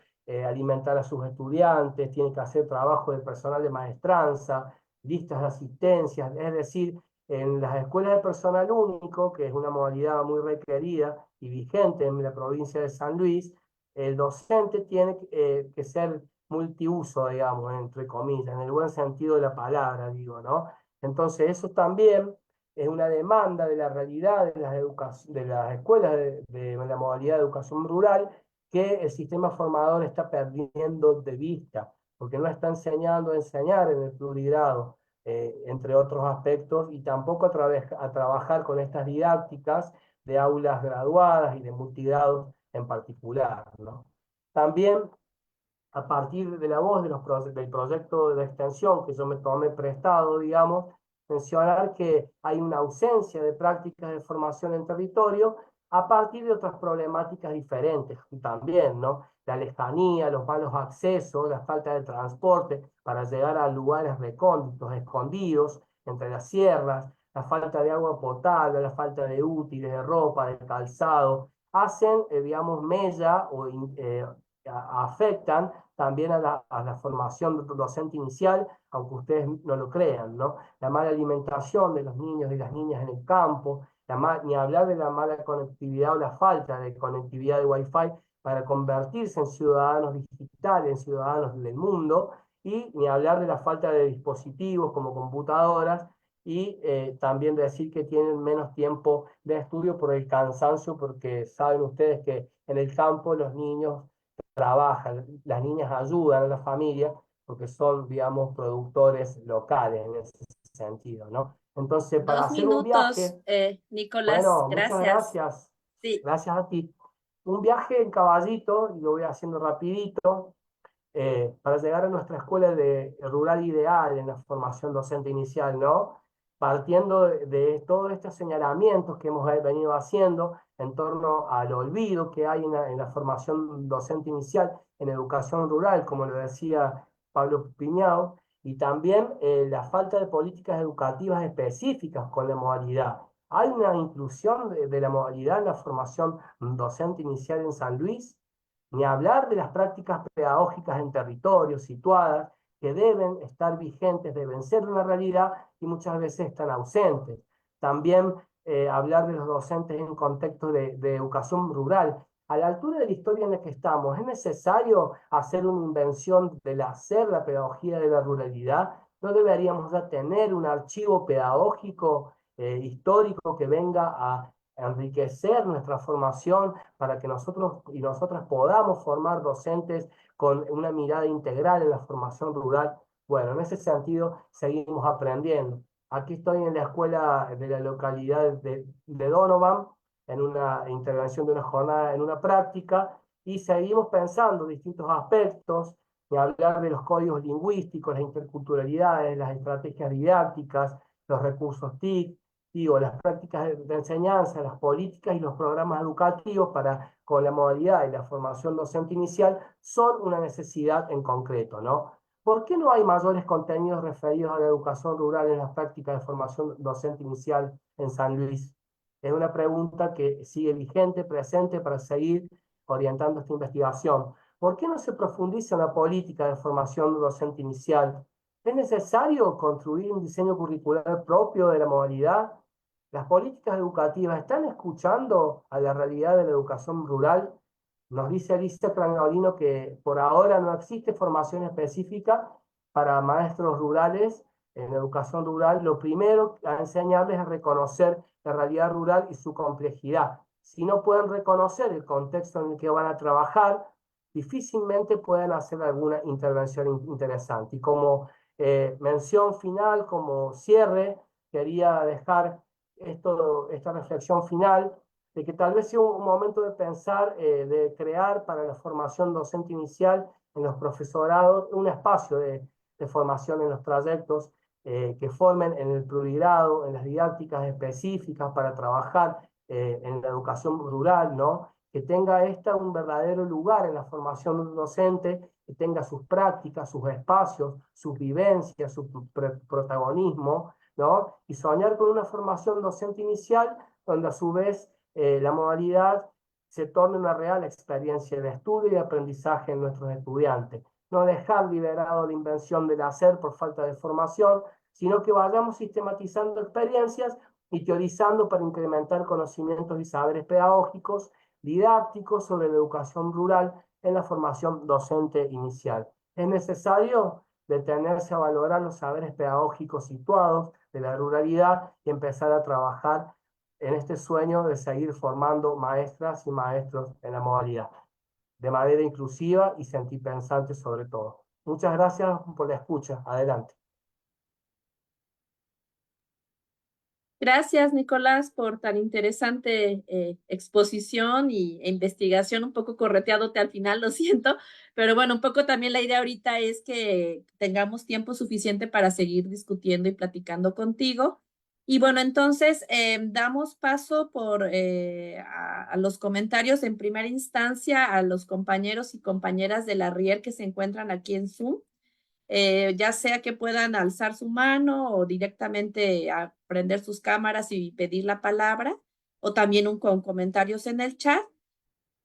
alimentar a sus estudiantes, tiene que hacer trabajo de personal de maestranza, listas de asistencias, es decir, en las escuelas de personal único, que es una modalidad muy requerida y vigente en la provincia de San Luis, el docente tiene que ser multiuso, digamos, entre comillas, en el buen sentido de la palabra, digo, ¿no? Entonces, eso también es una demanda de la realidad de las escuelas de la modalidad de educación rural que el sistema formador está perdiendo de vista, porque no está enseñando a enseñar en el plurigrado, entre otros aspectos, y tampoco a trabajar con estas didácticas de aulas graduadas y de multigrados en particular, ¿no? También a partir de la voz del proyecto de extensión que yo me tomé prestado, digamos, mencionar que hay una ausencia de prácticas de formación en territorio a partir de otras problemáticas diferentes también, ¿no? La lejanía, los malos accesos, la falta de transporte para llegar a lugares recónditos, escondidos, entre las sierras, la falta de agua potable, la falta de útiles, de ropa, de calzado, hacen, digamos, mella o afectan también a la formación docente inicial, aunque ustedes no lo crean, ¿no? La mala alimentación de los niños y las niñas en el campo, ni hablar de la mala conectividad o la falta de conectividad de Wi-Fi para convertirse en ciudadanos digitales, en ciudadanos del mundo, y ni hablar de la falta de dispositivos como computadoras, y también decir que tienen menos tiempo de estudio por el cansancio, porque saben ustedes que en el campo los niños trabajan, las niñas ayudan a la familia porque son, digamos, productores locales en ese sentido, ¿no? Entonces, para Dos hacer un minutos, viaje, Nicolás, bueno, muchas gracias. gracias, Sí, gracias a ti. Un viaje en caballito, y lo voy haciendo rapidito, para llegar a nuestra escuela de rural ideal en la formación docente inicial, ¿no? Partiendo de todos estos señalamientos que hemos venido haciendo en torno al olvido que hay en la formación docente inicial en educación rural, como lo decía Pablo Piñao, y también la falta de políticas educativas específicas con la modalidad. ¿Hay una inclusión de la modalidad en la formación docente inicial en San Luis? Ni hablar de las prácticas pedagógicas en territorios situadas que deben estar vigentes, deben ser una realidad y muchas veces están ausentes. También hablar de los docentes en contexto de educación rural. A la altura de la historia en la que estamos, ¿es necesario hacer una invención del hacer la pedagogía de la ruralidad? ¿No deberíamos ya tener un archivo pedagógico histórico que venga a enriquecer nuestra formación para que nosotros y nosotras podamos formar docentes con una mirada integral en la formación rural? Bueno, en ese sentido seguimos aprendiendo. Aquí estoy en la escuela de la localidad de Donovan, en una intervención de una jornada, en una práctica, y seguimos pensando distintos aspectos, y hablar de los códigos lingüísticos, las interculturalidades, las estrategias didácticas, los recursos TIC, digo, las prácticas de enseñanza, las políticas y los programas educativos para, con la modalidad y la formación docente inicial son una necesidad en concreto, ¿no? ¿Por qué no hay mayores contenidos referidos a la educación rural en las prácticas de formación docente inicial en San Luis? Es una pregunta que sigue vigente, presente para seguir orientando esta investigación. ¿Por qué no se profundiza en la política de formación docente inicial? ¿Es necesario construir un diseño curricular propio de la modalidad? ¿Las políticas educativas están escuchando a la realidad de la educación rural? Nos dice Alicia Crangaudino que por ahora no existe formación específica para maestros rurales en educación rural. Lo primero a enseñarles es a reconocer la realidad rural y su complejidad. Si no pueden reconocer el contexto en el que van a trabajar, difícilmente pueden hacer alguna intervención interesante. Y como mención final, como cierre, quería dejar esta reflexión final de que tal vez sea un momento de pensar, de crear para la formación docente inicial en los profesorados un espacio de formación en los trayectos que formen en el plurigrado, en las didácticas específicas para trabajar en la educación rural, ¿no? Que tenga esta un verdadero lugar en la formación docente, que tenga sus prácticas, sus espacios, sus vivencias, su protagonismo, ¿no? Y soñar con una formación docente inicial donde a su vez la modalidad se torne una real experiencia de estudio y aprendizaje en nuestros estudiantes. No dejar liberado la invención del hacer por falta de formación, sino que vayamos sistematizando experiencias y teorizando para incrementar conocimientos y saberes pedagógicos, didácticos sobre la educación rural en la formación docente inicial. Es necesario detenerse a valorar los saberes pedagógicos situados de la ruralidad y empezar a trabajar en este sueño de seguir formando maestras y maestros en la modalidad, de manera inclusiva y sentipensante sobre todo. Muchas gracias por la escucha. Adelante. Gracias, Nicolás, por tan interesante exposición e investigación, un poco correteadote al final, lo siento, pero bueno, un poco también la idea ahorita es que tengamos tiempo suficiente para seguir discutiendo y platicando contigo. Y bueno, entonces damos paso a los comentarios en primera instancia a los compañeros y compañeras de la RIER que se encuentran aquí en Zoom, ya sea que puedan alzar su mano o directamente a prender sus cámaras y pedir la palabra, o también con comentarios en el chat.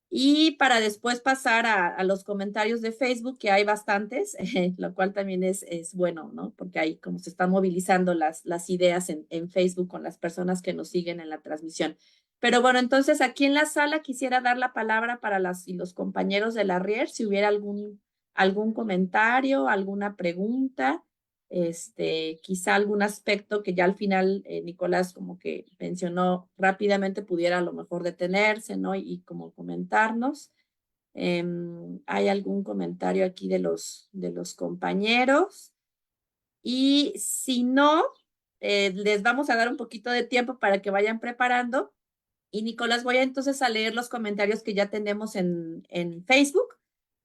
Y para después pasar a los comentarios de Facebook, que hay bastantes, lo cual también es bueno, ¿no? Porque ahí como se están movilizando las ideas en Facebook con las personas que nos siguen en la transmisión. Pero bueno, entonces aquí en la sala quisiera dar la palabra para las y los compañeros de la RIER, si hubiera algún comentario, alguna pregunta, quizá algún aspecto que ya al final Nicolás como que mencionó rápidamente pudiera a lo mejor detenerse, ¿no? Y como comentarnos. ¿Hay algún comentario aquí de los compañeros? Y si no, les vamos a dar un poquito de tiempo para que vayan preparando. Y Nicolás, voy entonces a leer los comentarios que ya tenemos en Facebook.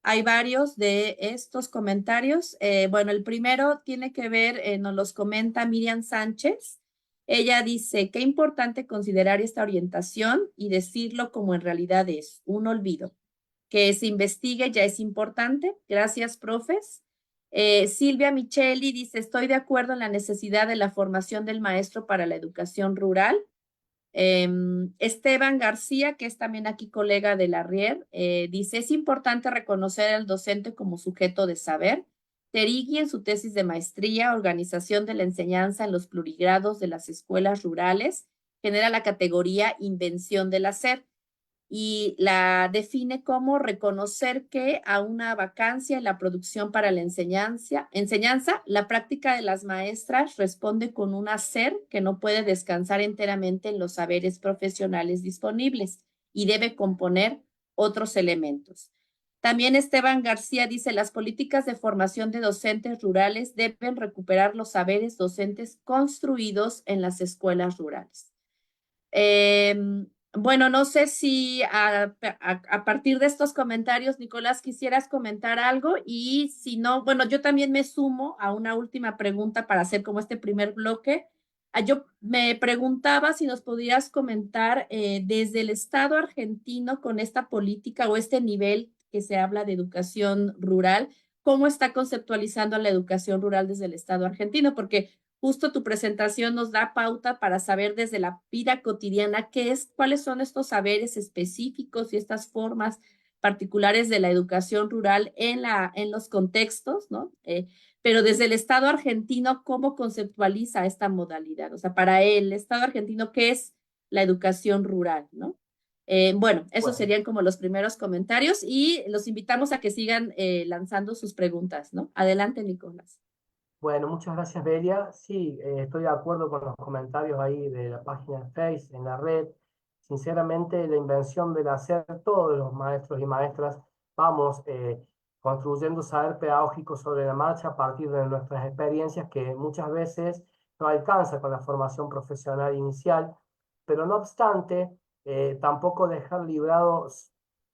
Hay varios de estos comentarios. Bueno, el primero tiene que ver, nos los comenta Miriam Sánchez. Ella dice, qué importante considerar esta orientación y decirlo como en realidad es, un olvido. Que se investigue ya es importante. Gracias, profes. Silvia Micheli dice, estoy de acuerdo en la necesidad de la formación del maestro para la educación rural. Esteban García, que es también aquí colega de la RIER, dice, es importante reconocer al docente como sujeto de saber. Terigui, en su tesis de maestría, Organización de la Enseñanza en los Plurigrados de las Escuelas Rurales, genera la categoría Invención del Hacer y la define como reconocer que a una vacancia en la producción para la enseñanza, la práctica de las maestras responde con un hacer que no puede descansar enteramente en los saberes profesionales disponibles y debe componer otros elementos. También Esteban García dice, las políticas de formación de docentes rurales deben recuperar los saberes docentes construidos en las escuelas rurales. Bueno, no sé si a partir de estos comentarios, Nicolás, quisieras comentar algo y si no, bueno, yo también me sumo a una última pregunta para hacer como este primer bloque. Yo me preguntaba si nos podrías comentar desde el Estado argentino con esta política o este nivel que se habla de educación rural, ¿cómo está conceptualizando la educación rural desde el Estado argentino? Porque justo tu presentación nos da pauta para saber desde la vida cotidiana qué es, cuáles son estos saberes específicos y estas formas particulares de la educación rural en los contextos, ¿no? Pero desde el Estado argentino, ¿cómo conceptualiza esta modalidad? O sea, para el Estado argentino, ¿qué es la educación rural, ¿no? Bueno, esos Bueno, serían como los primeros comentarios y los invitamos a que sigan lanzando sus preguntas, ¿no? Adelante, Nicolás. bueno, muchas gracias, Belia. Sí, estoy de acuerdo con los comentarios ahí de la página de Face, en la red. Sinceramente, la invención del hacer, todos los maestros y maestras vamos construyendo saber pedagógico sobre la marcha a partir de nuestras experiencias que muchas veces no alcanza con la formación profesional inicial, pero no obstante, tampoco dejar librado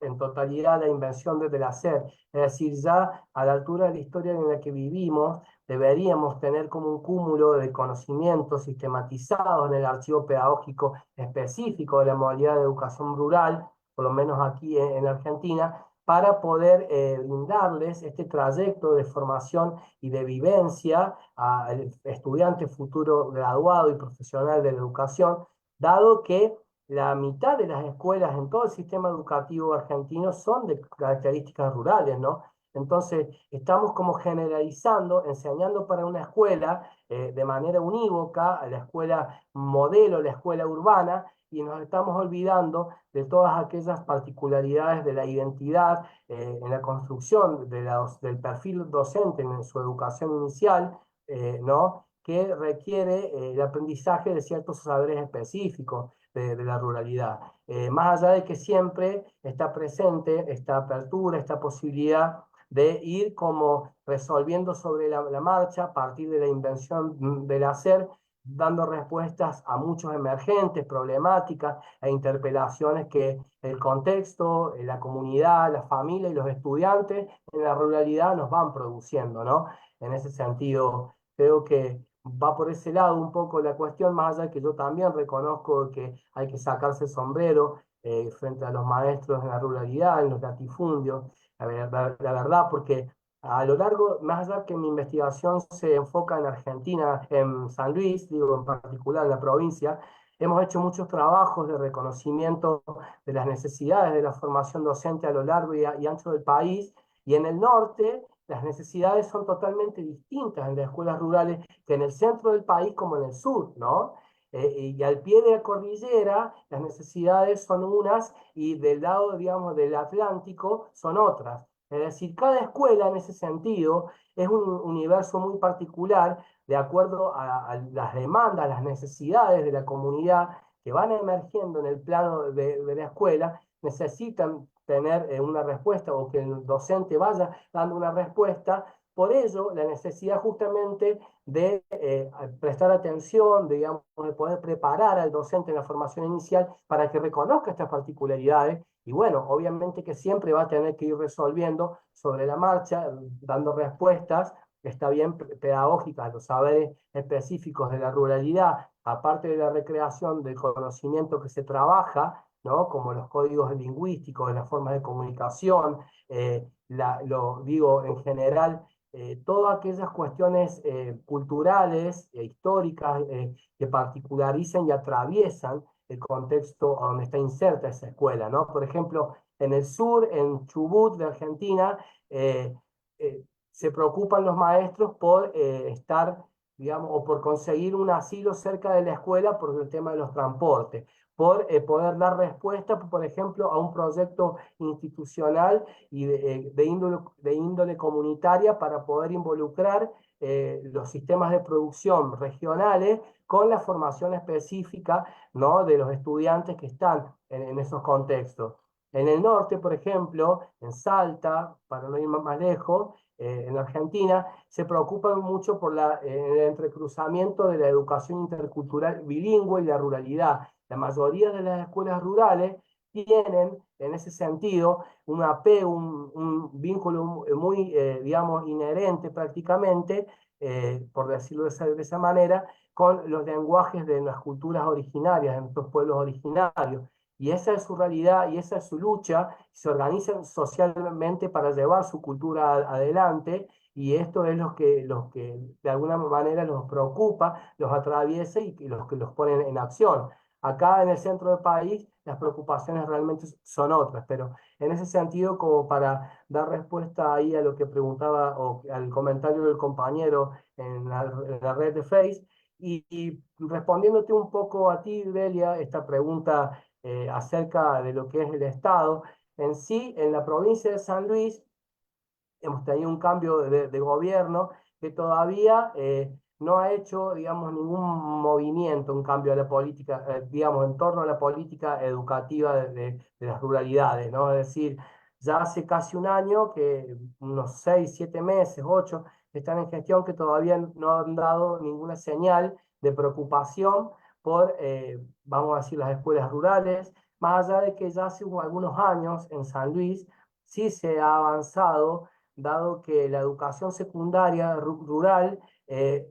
en totalidad la invención desde el hacer. Es decir, ya a la altura de la historia en la que vivimos, deberíamos tener como un cúmulo de conocimientos sistematizados en el archivo pedagógico específico de la modalidad de educación rural, por lo menos aquí en Argentina, para poder brindarles este trayecto de formación y de vivencia al estudiante futuro graduado y profesional de la educación, dado que la mitad de las escuelas en todo el sistema educativo argentino son de características rurales, ¿no? Entonces, estamos como generalizando, enseñando para una escuela de manera unívoca, a la escuela modelo, la escuela urbana, y nos estamos olvidando de todas aquellas particularidades de la identidad en la construcción del perfil docente en su educación inicial, ¿no? Que requiere el aprendizaje de ciertos saberes específicos de la ruralidad. Más allá de que siempre está presente esta apertura, esta posibilidad de ir como resolviendo sobre la marcha a partir de la invención del hacer, dando respuestas a muchos emergentes, problemáticas e interpelaciones que el contexto, la comunidad, la familia y los estudiantes en la ruralidad nos van produciendo, ¿no? En ese sentido, creo que va por ese lado un poco la cuestión, más allá que yo también reconozco que hay que sacarse el sombrero frente a los maestros en la ruralidad, en los latifundios, la verdad, porque a lo largo, más allá que mi investigación se enfoca en Argentina, en San Luis, digo en particular en la provincia, hemos hecho muchos trabajos de reconocimiento de las necesidades de la formación docente a lo largo y ancho del país, y en el norte las necesidades son totalmente distintas en las escuelas rurales que en el centro del país como en el sur, ¿no? Y al pie de la cordillera las necesidades son unas y del lado, digamos, del Atlántico son otras. Es decir, cada escuela en ese sentido es un universo muy particular de acuerdo a las demandas, las necesidades de la comunidad que van emergiendo en el plano de la escuela, necesitan tener una respuesta o que el docente vaya dando una respuesta. Por ello, la necesidad justamente de prestar atención, digamos, de poder preparar al docente en la formación inicial para que reconozca estas particularidades y bueno, obviamente que siempre va a tener que ir resolviendo sobre la marcha, dando respuestas, está bien pedagógicas, los saberes específicos de la ruralidad, aparte de la recreación del conocimiento que se trabaja, ¿no? Como los códigos lingüísticos, las formas de comunicación, lo digo en general, todas aquellas cuestiones culturales e históricas que particularicen y atraviesan el contexto donde está inserta esa escuela, ¿no? Por ejemplo, en el sur, en Chubut de Argentina, eh, eh, se preocupan los maestros por estar, digamos, o por conseguir un asilo cerca de la escuela por el tema de los transportes, por poder dar respuesta, por ejemplo, a un proyecto institucional y de índole comunitaria para poder involucrar los sistemas de producción regionales con la formación específica, ¿no? De los estudiantes que están en esos contextos. En el norte, por ejemplo, en Salta, para no ir más lejos, en Argentina, se preocupan mucho por el entrecruzamiento de la educación intercultural bilingüe y la ruralidad. La mayoría de las escuelas rurales tienen, en ese sentido, un apego, un vínculo muy, digamos, inherente prácticamente, por decirlo de esa manera, con los lenguajes de las culturas originarias, de nuestros pueblos originarios. Y esa es su realidad y esa es su lucha. Se organizan socialmente para llevar su cultura adelante y esto es los que de alguna manera los preocupa, los atraviesa y los que los ponen en acción. Acá en el centro del país las preocupaciones realmente son otras, pero en ese sentido, como para dar respuesta ahí a lo que preguntaba o al comentario del compañero en la red de Face, y respondiéndote un poco a ti, Delia, esta pregunta acerca de lo que es el Estado, en sí, en la provincia de San Luis, hemos tenido un cambio de gobierno que todavía no ha hecho, digamos, ningún movimiento, un cambio de la política, digamos, en torno a la política educativa de las ruralidades, ¿no? Es decir, ya hace casi un año que unos 6, 7 meses, 8, están en gestión que todavía no han dado ninguna señal de preocupación por, vamos a decir, las escuelas rurales, más allá de que ya hace algunos años en San Luis sí se ha avanzado dado que la educación secundaria rural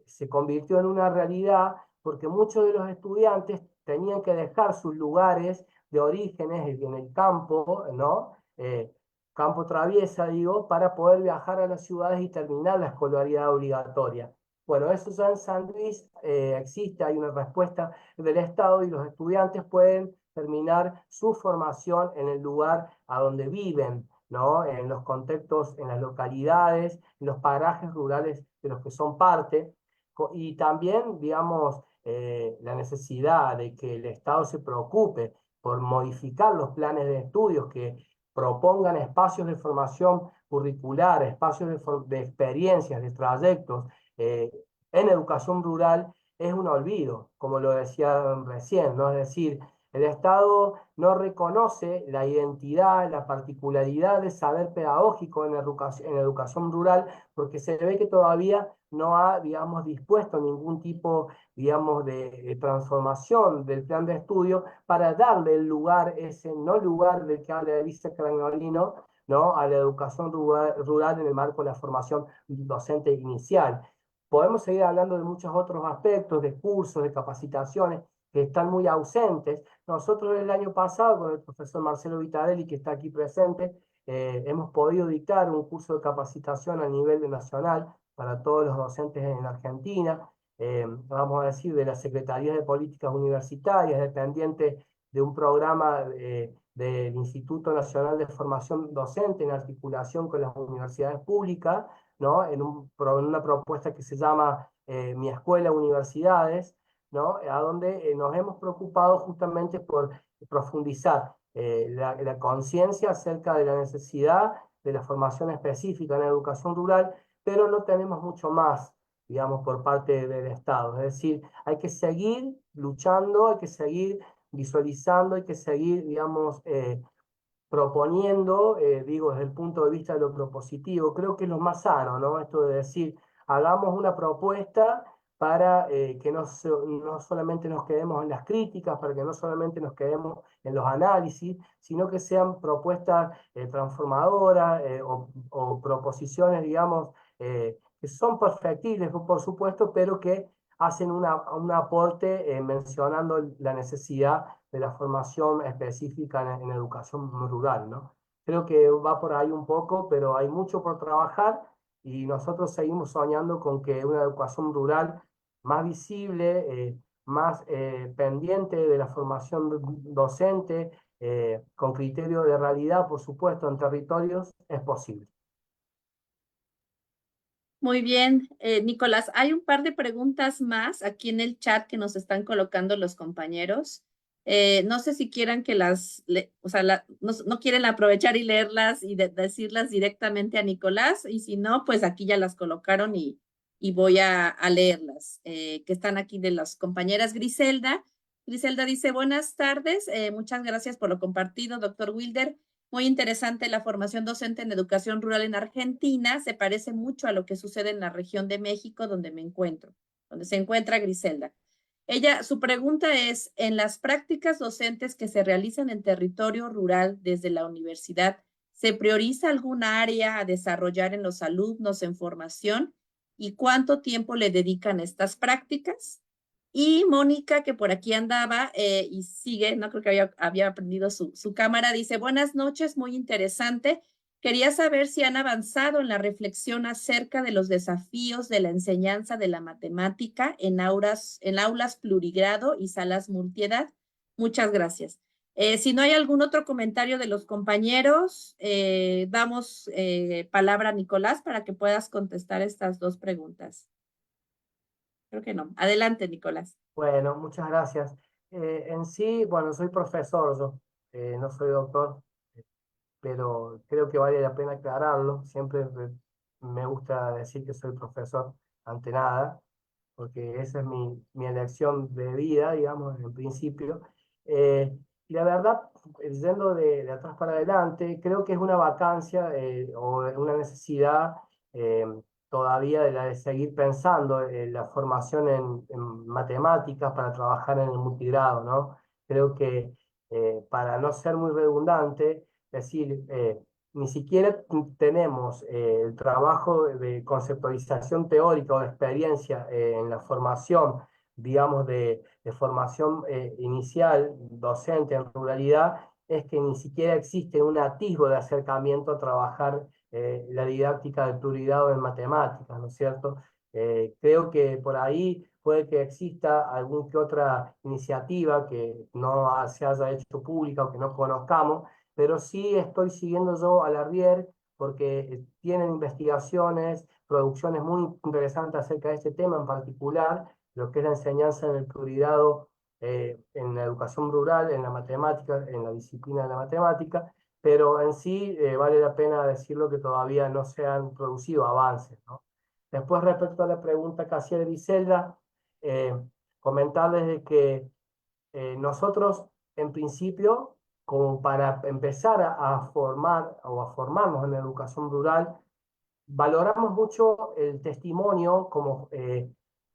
se convirtió en una realidad porque muchos de los estudiantes tenían que dejar sus lugares de orígenes en el campo, ¿no? Campo traviesa, digo, para poder viajar a las ciudades y terminar la escolaridad obligatoria. Bueno, eso ya en San Luis existe, hay una respuesta del Estado y los estudiantes pueden terminar su formación en el lugar a donde viven, ¿no? En los contextos, en las localidades, en los parajes rurales de los que son parte, y también, digamos, la necesidad de que el Estado se preocupe por modificar los planes de estudios que propongan espacios de formación curricular, espacios de experiencias, de trayectos en educación rural, es un olvido, como lo decía recién, ¿no? Es decir, el Estado no reconoce la identidad, la particularidad del saber pedagógico en educación rural, porque se ve que todavía no ha, digamos, dispuesto ningún tipo, digamos, de transformación del plan de estudio para darle el lugar, ese no lugar del que habla Elisa Cragnolino, ¿no? A la educación rural en el marco de la formación docente inicial. Podemos seguir hablando de muchos otros aspectos, de cursos, de capacitaciones, que están muy ausentes. Nosotros el año pasado, con el profesor Marcelo Vitadelli, que está aquí presente, hemos podido dictar un curso de capacitación a nivel nacional para todos los docentes en Argentina, vamos a decir, de la Secretaría de Políticas Universitarias, dependiente de un programa del Instituto Nacional de Formación Docente en articulación con las universidades públicas, ¿no? En una propuesta que se llama Mi Escuela Universidades, ¿no? A donde nos hemos preocupado justamente por profundizar la conciencia acerca de la necesidad de la formación específica en la educación rural, pero no tenemos mucho más, digamos, por parte del Estado. Es decir, hay que seguir luchando, hay que seguir visualizando, hay que seguir, digamos, proponiendo, digo, desde el punto de vista de lo propositivo, creo que es lo más sano, ¿no? Esto de decir, hagamos una propuesta para que no solamente nos quedemos en las críticas, para que no solamente nos quedemos en los análisis, sino que sean propuestas transformadoras o proposiciones, digamos, que son perfectibles, por supuesto, pero que hacen un aporte mencionando la necesidad de la formación específica en educación rural, ¿no? Creo que va por ahí un poco, pero hay mucho por trabajar y nosotros seguimos soñando con que una educación rural más visible, más pendiente de la formación docente, con criterio de realidad, por supuesto, en territorios, es posible. Muy bien, Nicolás, hay un par de preguntas más aquí en el chat que nos están colocando los compañeros. No sé si quieran que o sea, no quieren aprovechar y leerlas y decirlas directamente a Nicolás, y si no, pues aquí ya las colocaron y voy a leerlas, que están aquí de las compañeras Griselda. Griselda dice, buenas tardes, muchas gracias por lo compartido, doctor Wilder. Muy interesante la formación docente en educación rural en Argentina. Se parece mucho a lo que sucede en la región de México donde me encuentro, donde se encuentra Griselda. Su pregunta es, en las prácticas docentes que se realizan en territorio rural desde la universidad, ¿se prioriza algún área a desarrollar en los alumnos en formación? ¿Y cuánto tiempo le dedican a estas prácticas? Y Mónica, que por aquí andaba y sigue, no creo que había aprendido su cámara, dice, buenas noches, muy interesante. Quería saber si han avanzado en la reflexión acerca de los desafíos de la enseñanza de la matemática en aulas plurigrado y salas multiedad. Muchas gracias. Si no hay algún otro comentario de los compañeros, damos palabra a Nicolás para que puedas contestar estas dos preguntas. Creo que no. Adelante, Nicolás. Bueno, muchas gracias. En sí, bueno, soy profesor yo, no soy doctor, pero creo que vale la pena aclararlo. Siempre me gusta decir que soy profesor ante nada, porque esa es mi elección de vida, digamos, en principio. Y la verdad, yendo de atrás para adelante, creo que es una vacancia o una necesidad eh, todavía de la de seguir pensando en la formación en matemáticas para trabajar en el multigrado, ¿no? Creo que para no ser muy redundante, decir, ni siquiera tenemos el trabajo de conceptualización teórica o de experiencia en la formación, digamos, de formación inicial, docente en ruralidad, es que ni siquiera existe un atisbo de acercamiento a trabajar la didáctica del plurigrado en matemáticas, ¿no es cierto? Creo que por ahí puede que exista alguna que otra iniciativa que no se haya hecho pública o que no conozcamos, pero sí estoy siguiendo yo a la Rier porque tienen investigaciones, producciones muy interesantes acerca de este tema en particular, lo que es la enseñanza en el plurigrado en la educación rural, en la matemática, en la disciplina de la matemática, pero en sí vale la pena decirlo que todavía no se han producido avances, ¿no? Después, respecto a la pregunta que hacía Griselda, eh, comentarles de que nosotros, en principio, como para empezar a formar o a formarnos en la educación rural, valoramos mucho el testimonio como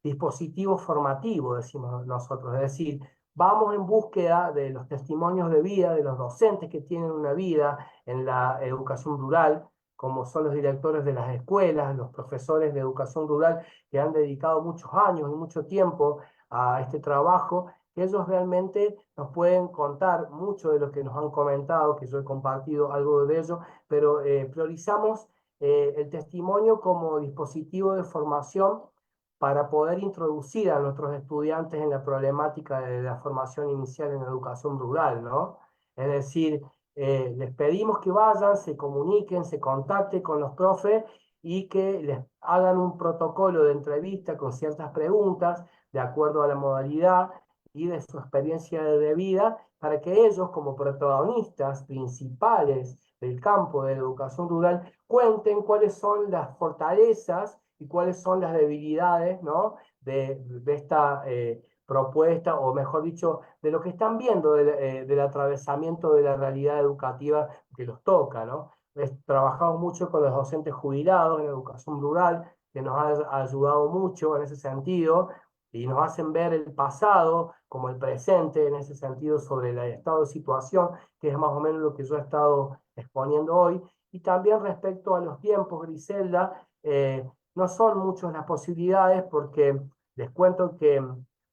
dispositivo formativo, decimos nosotros. Es decir, vamos en búsqueda de los testimonios de vida de los docentes que tienen una vida en la educación rural, como son los directores de las escuelas, los profesores de educación rural que han dedicado muchos años y mucho tiempo a este trabajo, que ellos realmente nos pueden contar mucho de lo que nos han comentado, que yo he compartido algo de ello, pero priorizamos el testimonio como dispositivo de formación para poder introducir a nuestros estudiantes en la problemática de la formación inicial en la educación rural, ¿no? Es decir, les pedimos que vayan, se comuniquen, se contacten con los profes y que les hagan un protocolo de entrevista con ciertas preguntas de acuerdo a la modalidad y de su experiencia de vida, para que ellos, como protagonistas principales del campo de la educación rural, cuenten cuáles son las fortalezas y cuáles son las debilidades, ¿no? de esta propuesta, o mejor dicho, de lo que están viendo del atravesamiento de la realidad educativa que los toca, ¿no? Trabajamos mucho con los docentes jubilados en educación rural, que nos ha ayudado mucho en ese sentido, y nos hacen ver el pasado como el presente en ese sentido sobre el estado de situación, que es más o menos lo que yo he estado exponiendo hoy. Y también respecto a los tiempos, Griselda, no son muchas las posibilidades porque les cuento que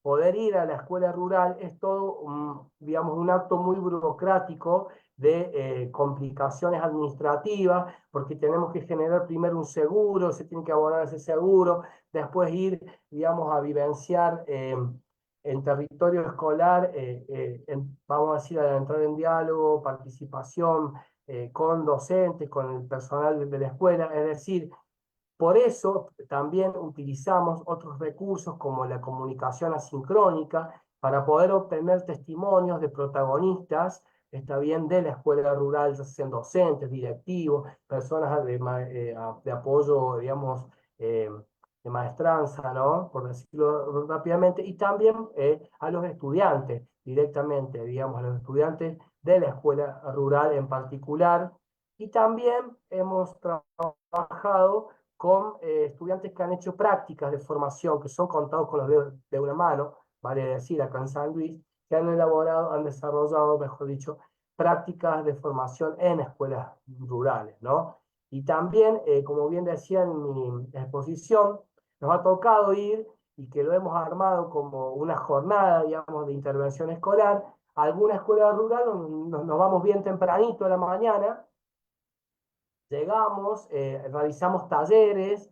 poder ir a la escuela rural es todo, digamos, un acto muy burocrático de complicaciones administrativas, porque tenemos que generar primero un seguro, se tiene que abonar ese seguro, después ir, digamos, a vivenciar en territorio escolar, vamos a decir, a entrar en diálogo, participación con docentes, con el personal de la escuela, es decir, por eso también utilizamos otros recursos como la comunicación asincrónica para poder obtener testimonios de protagonistas, está bien, de la escuela rural, ya sean docentes, directivos, personas de apoyo, digamos, de maestranza, ¿no? Por decirlo rápidamente, y también a los estudiantes directamente, digamos, a los estudiantes de la escuela rural en particular. Y también hemos trabajado con estudiantes que han hecho prácticas de formación, que son contados con los dedos de una mano, vale decir, acá en San Luis, que han elaborado, han desarrollado, mejor dicho, prácticas de formación en escuelas rurales, ¿no? Y también, como bien decía en mi exposición, nos ha tocado ir, y que lo hemos armado como una jornada, digamos, de intervención escolar, a alguna escuela rural, nos vamos bien tempranito a la mañana, llegamos, realizamos talleres,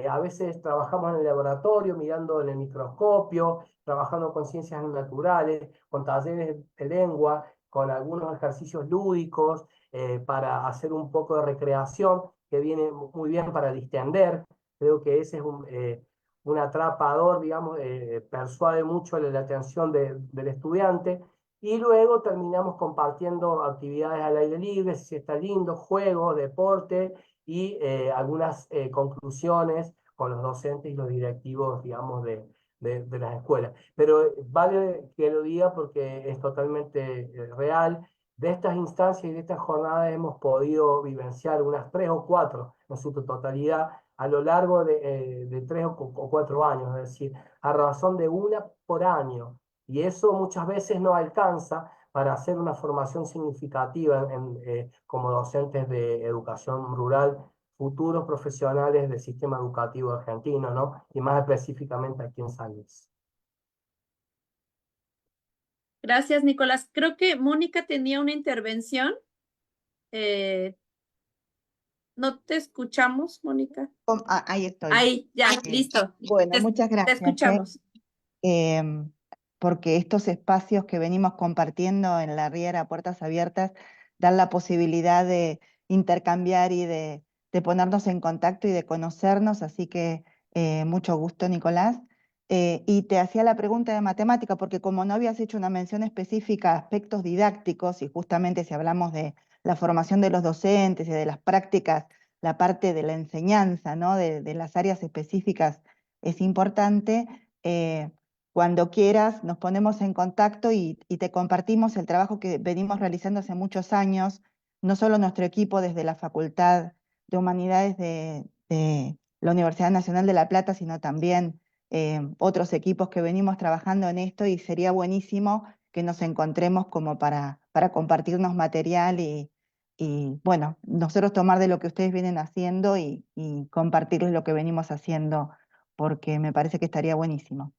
a veces trabajamos en el laboratorio, mirando en el microscopio, trabajando con ciencias naturales, con talleres de lengua, con algunos ejercicios lúdicos para hacer un poco de recreación, que viene muy bien para distender. Creo que ese es un atrapador, digamos, persuade mucho la atención del estudiante. Y luego terminamos compartiendo actividades al aire libre, si está lindo, juegos, deporte y algunas conclusiones con los docentes y los directivos, digamos, de las escuelas. Pero vale que lo diga porque es totalmente real. De estas instancias y de estas jornadas hemos podido vivenciar unas 3 o 4 en su totalidad a lo largo de 3 o 4 años, es decir, a razón de una por año. Y eso muchas veces no alcanza para hacer una formación significativa como docentes de educación rural, futuros profesionales del sistema educativo argentino, ¿no? Y más específicamente aquí en San Luis. Gracias, Nicolás. Creo que Mónica tenía una intervención. Eh, ¿No te escuchamos, Mónica? Ahí estoy. Ahí, ya, Eh, listo. bueno, muchas Te gracias, escuchamos. porque estos espacios que venimos compartiendo en la Riera Puertas Abiertas dan la posibilidad de intercambiar y de ponernos en contacto y de conocernos, así que mucho gusto, Nicolás. Y te hacía la pregunta de matemática, porque como no habías hecho una mención específica a aspectos didácticos, y justamente si hablamos de la formación de los docentes y de las prácticas, la parte de la enseñanza, ¿no? de las áreas específicas es importante. Cuando quieras, nos ponemos en contacto y te compartimos el trabajo que venimos realizando hace muchos años, no solo nuestro equipo desde la Facultad de Humanidades de la Universidad Nacional de La Plata, sino también otros equipos que venimos trabajando en esto, y sería buenísimo que nos encontremos como para compartirnos material y, bueno, nosotros tomar de lo que ustedes vienen haciendo y compartirles lo que venimos haciendo, porque me parece que estaría buenísimo.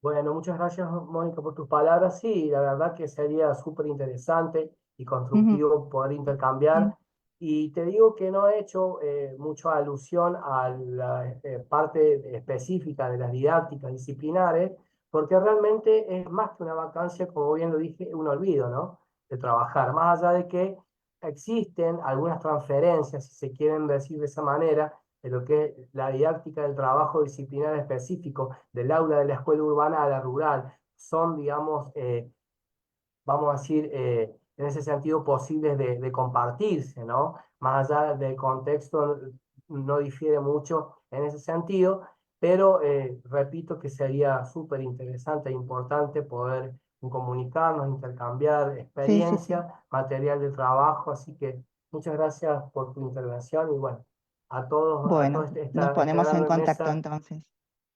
Bueno, muchas gracias, Mónica, por tus palabras. Sí, la verdad que sería súper interesante y Ujú, constructivo poder sí, intercambiar. Y te digo que no he hecho mucha alusión a la parte específica de las didácticas disciplinares, porque realmente es más que una vacancia, como bien lo dije, un olvido, ¿no? De trabajar. Más allá de que existen algunas transferencias, si se quieren decir de esa manera, de lo que es la didáctica del trabajo disciplinar específico del aula de la escuela urbana a la rural, son, digamos, vamos a decir, en ese sentido posibles de compartirse, ¿no? Más allá del contexto, no difiere mucho en ese sentido, pero repito que sería súper interesante e importante poder comunicarnos, intercambiar sí, sí, sí. experiencia, material de trabajo, así que muchas gracias por tu intervención y bueno, a toda Bueno, nos esta ponemos en gran contacto mesa, entonces.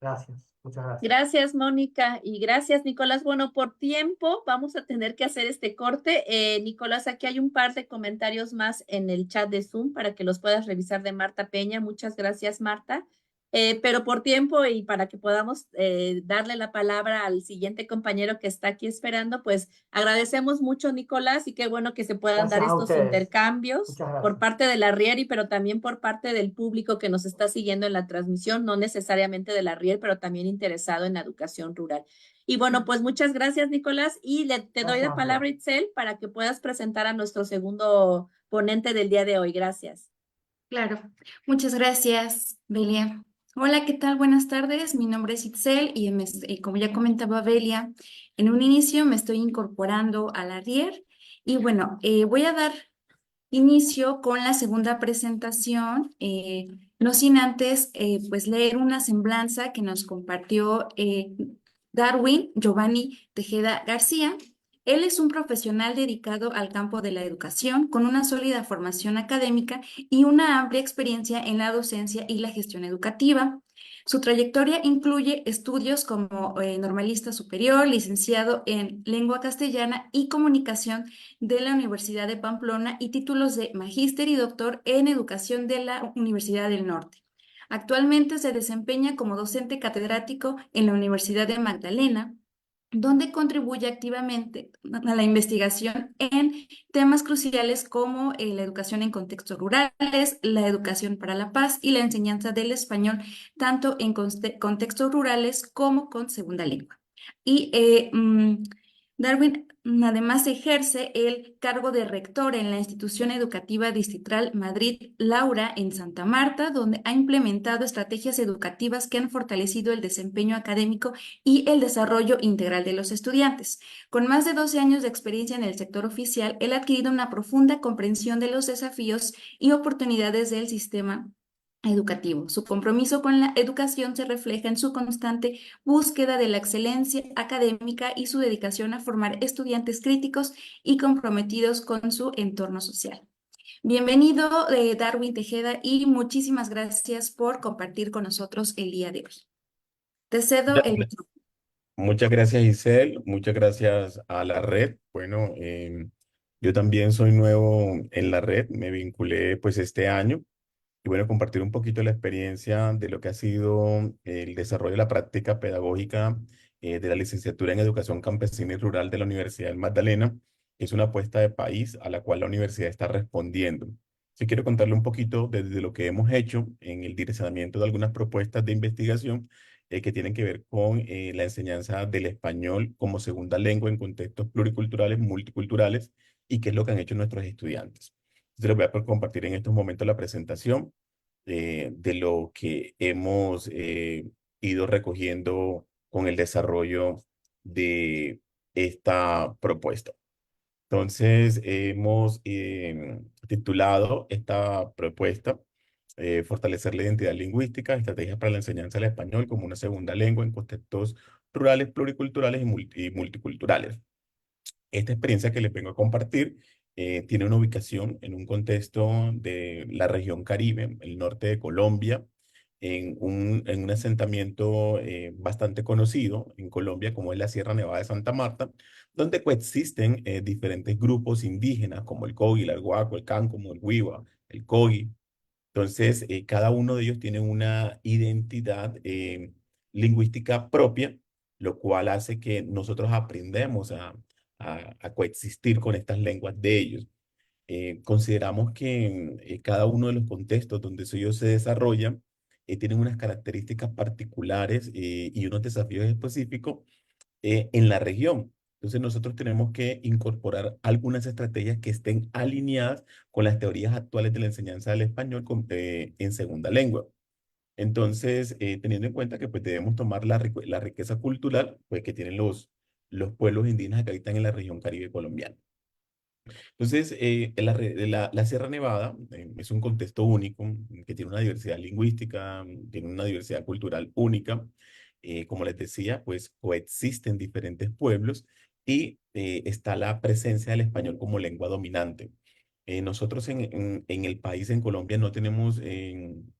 gracias, muchas gracias. Gracias, Mónica, y gracias, Nicolás. Bueno, por tiempo vamos a tener que hacer este corte. Nicolás, aquí hay un par de comentarios más en el chat de Zoom para que los puedas revisar de Marta Peña. Muchas gracias, Marta. Pero por tiempo y para que podamos darle la palabra al siguiente compañero que está aquí esperando, pues agradecemos mucho, Nicolás, y qué bueno que se puedan dar Gracias a estos ustedes, intercambios muchas por gracias. parte de la Rieri, pero también por parte del público que nos está siguiendo en la transmisión, no necesariamente de la Rieri, pero también interesado en la educación rural. Y bueno, pues muchas gracias, Nicolás, y te doy Gracias la a palabra, ustedes. Itzel, para que puedas presentar a nuestro segundo ponente del día de hoy. Gracias. Claro, muchas gracias, Belia. Hola, ¿qué tal? Buenas tardes. Mi nombre es Itzel y como ya comentaba Belia, en un inicio me estoy incorporando a la RIER y bueno, voy a dar inicio con la segunda presentación, no sin antes pues leer una semblanza que nos compartió Darwin Giovanni Tejeda García. Él es un profesional dedicado al campo de la educación, con una sólida formación académica y una amplia experiencia en la docencia y la gestión educativa. Su trayectoria incluye estudios como normalista superior, licenciado en lengua castellana y comunicación de la Universidad de Pamplona y títulos de magíster y doctor en educación de la Universidad del Norte. Actualmente se desempeña como docente catedrático en la Universidad de Magdalena, donde contribuye activamente a la investigación en temas cruciales como la educación en contextos rurales, la educación para la paz y la enseñanza del español, tanto en contextos rurales como con segunda lengua. Y Darwin además ejerce el cargo de rector en la Institución Educativa Distrital Madrid Laura en Santa Marta, donde ha implementado estrategias educativas que han fortalecido el desempeño académico y el desarrollo integral de los estudiantes. Con más de 12 años de experiencia en el sector oficial, él ha adquirido una profunda comprensión de los desafíos y oportunidades del sistema educativo. Su compromiso con la educación se refleja en su constante búsqueda de la excelencia académica y su dedicación a formar estudiantes críticos y comprometidos con su entorno social. Bienvenido, Darwin Tejeda, y muchísimas gracias por compartir con nosotros el día de hoy. Te cedo el micrófono. Muchas gracias, Giselle. Muchas gracias a la red. Bueno, yo también soy nuevo en la red. Me vinculé pues este año. Y bueno, compartir un poquito la experiencia de lo que ha sido el desarrollo de la práctica pedagógica de la licenciatura en Educación Campesina y Rural de la Universidad del Magdalena. Es una apuesta de país a la cual la universidad está respondiendo. Sí quiero contarle un poquito desde lo que hemos hecho en el direccionamiento de algunas propuestas de investigación que tienen que ver con la enseñanza del español como segunda lengua en contextos pluriculturales, multiculturales, y qué es lo que han hecho nuestros estudiantes. Entonces les voy a compartir en estos momentos la presentación de lo que hemos ido recogiendo con el desarrollo de esta propuesta. Entonces, hemos titulado esta propuesta Fortalecer la identidad lingüística, estrategias para la enseñanza del español como una segunda lengua en contextos rurales, pluriculturales y multiculturales. Esta experiencia que les vengo a compartir tiene una ubicación en un contexto de la región Caribe, el norte de Colombia, en un asentamiento bastante conocido en Colombia, como es la Sierra Nevada de Santa Marta, donde coexisten diferentes grupos indígenas, como el Cogi, el Arhuaco, el Cáncomo, el Huiva, el Cogi. Entonces, cada uno de ellos tiene una identidad lingüística propia, lo cual hace que nosotros aprendamos a coexistir con estas lenguas de ellos. Consideramos que cada uno de los contextos donde ellos se desarrollan tienen unas características particulares y unos desafíos específicos en la región. Entonces nosotros tenemos que incorporar algunas estrategias que estén alineadas con las teorías actuales de la enseñanza del español en segunda lengua. Entonces, teniendo en cuenta que pues, debemos tomar la riqueza cultural pues, que tienen los pueblos indígenas que habitan en la región Caribe colombiana. Entonces, la Sierra Nevada es un contexto único que tiene una diversidad lingüística, tiene una diversidad cultural única. Como les decía, pues coexisten diferentes pueblos y está la presencia del español como lengua dominante. Nosotros en el país, en Colombia, no tenemos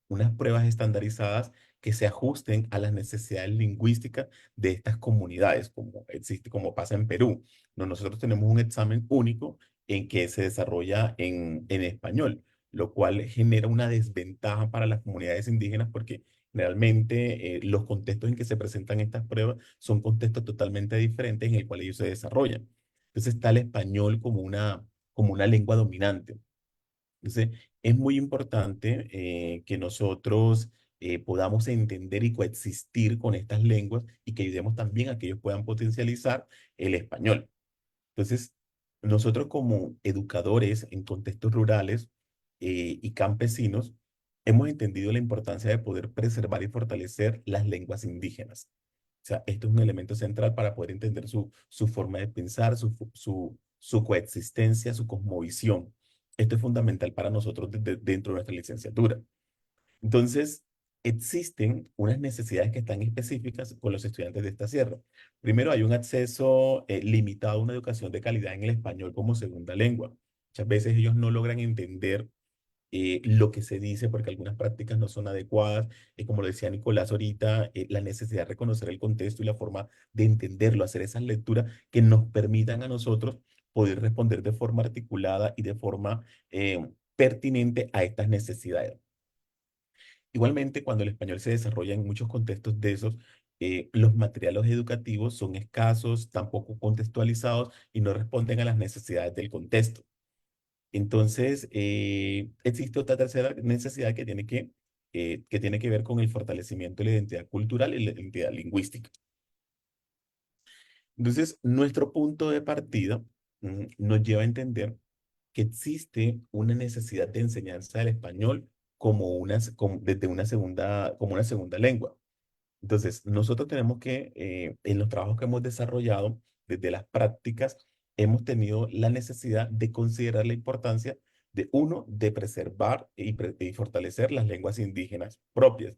unas pruebas estandarizadas que se ajusten a las necesidades lingüísticas de estas comunidades, como existe, como pasa en Perú. No, nosotros tenemos un examen único en que se desarrolla en español, lo cual genera una desventaja para las comunidades indígenas porque realmente los contextos en que se presentan estas pruebas son contextos totalmente diferentes en el cual ellos se desarrollan. Entonces está el español como una lengua dominante. Entonces es muy importante que nosotros podamos entender y coexistir con estas lenguas y que ayudemos también a que ellos puedan potencializar el español. Entonces, nosotros como educadores en contextos rurales y campesinos, hemos entendido la importancia de poder preservar y fortalecer las lenguas indígenas. O sea, esto es un elemento central para poder entender su forma de pensar, su coexistencia, su cosmovisión. Esto es fundamental para nosotros dentro de nuestra licenciatura. Entonces, existen unas necesidades que están específicas con los estudiantes de esta sierra. Primero, hay un acceso limitado a una educación de calidad en el español como segunda lengua. Muchas veces ellos no logran entender lo que se dice porque algunas prácticas no son adecuadas. Como lo decía Nicolás ahorita, la necesidad de reconocer el contexto y la forma de entenderlo, hacer esas lecturas que nos permitan a nosotros poder responder de forma articulada y de forma pertinente a estas necesidades. Igualmente, cuando el español se desarrolla en muchos contextos de esos, los materiales educativos son escasos, tampoco contextualizados y no responden a las necesidades del contexto. Entonces, existe otra tercera necesidad que tiene que ver con el fortalecimiento de la identidad cultural y la identidad lingüística. Entonces, nuestro punto de partida nos lleva a entender que existe una necesidad de enseñanza del español desde como una segunda lengua. Entonces, nosotros tenemos que, en los trabajos que hemos desarrollado, desde las prácticas, hemos tenido la necesidad de considerar la importancia de, uno, de preservar y fortalecer las lenguas indígenas propias.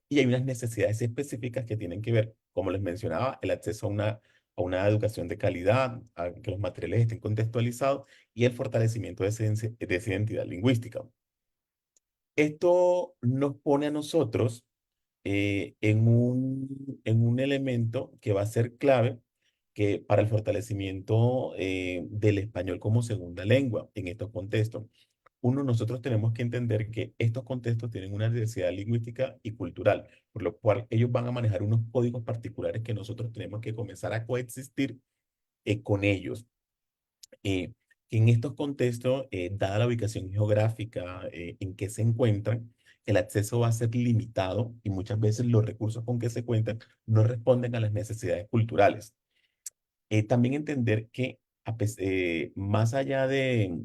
Y hay unas necesidades específicas que tienen que ver, como les mencionaba, el acceso a una educación de calidad, a que los materiales estén contextualizados y el fortalecimiento de esa identidad lingüística. Esto nos pone a nosotros en un elemento que va a ser clave para el fortalecimiento del español como segunda lengua en estos contextos. Uno, nosotros tenemos que entender que estos contextos tienen una diversidad lingüística y cultural, por lo cual ellos van a manejar unos códigos particulares que nosotros tenemos que comenzar a coexistir con ellos. eh, en estos contextos, dada la ubicación geográfica en que se encuentran, el acceso va a ser limitado y muchas veces los recursos con que se cuentan no responden a las necesidades culturales. También entender que más allá de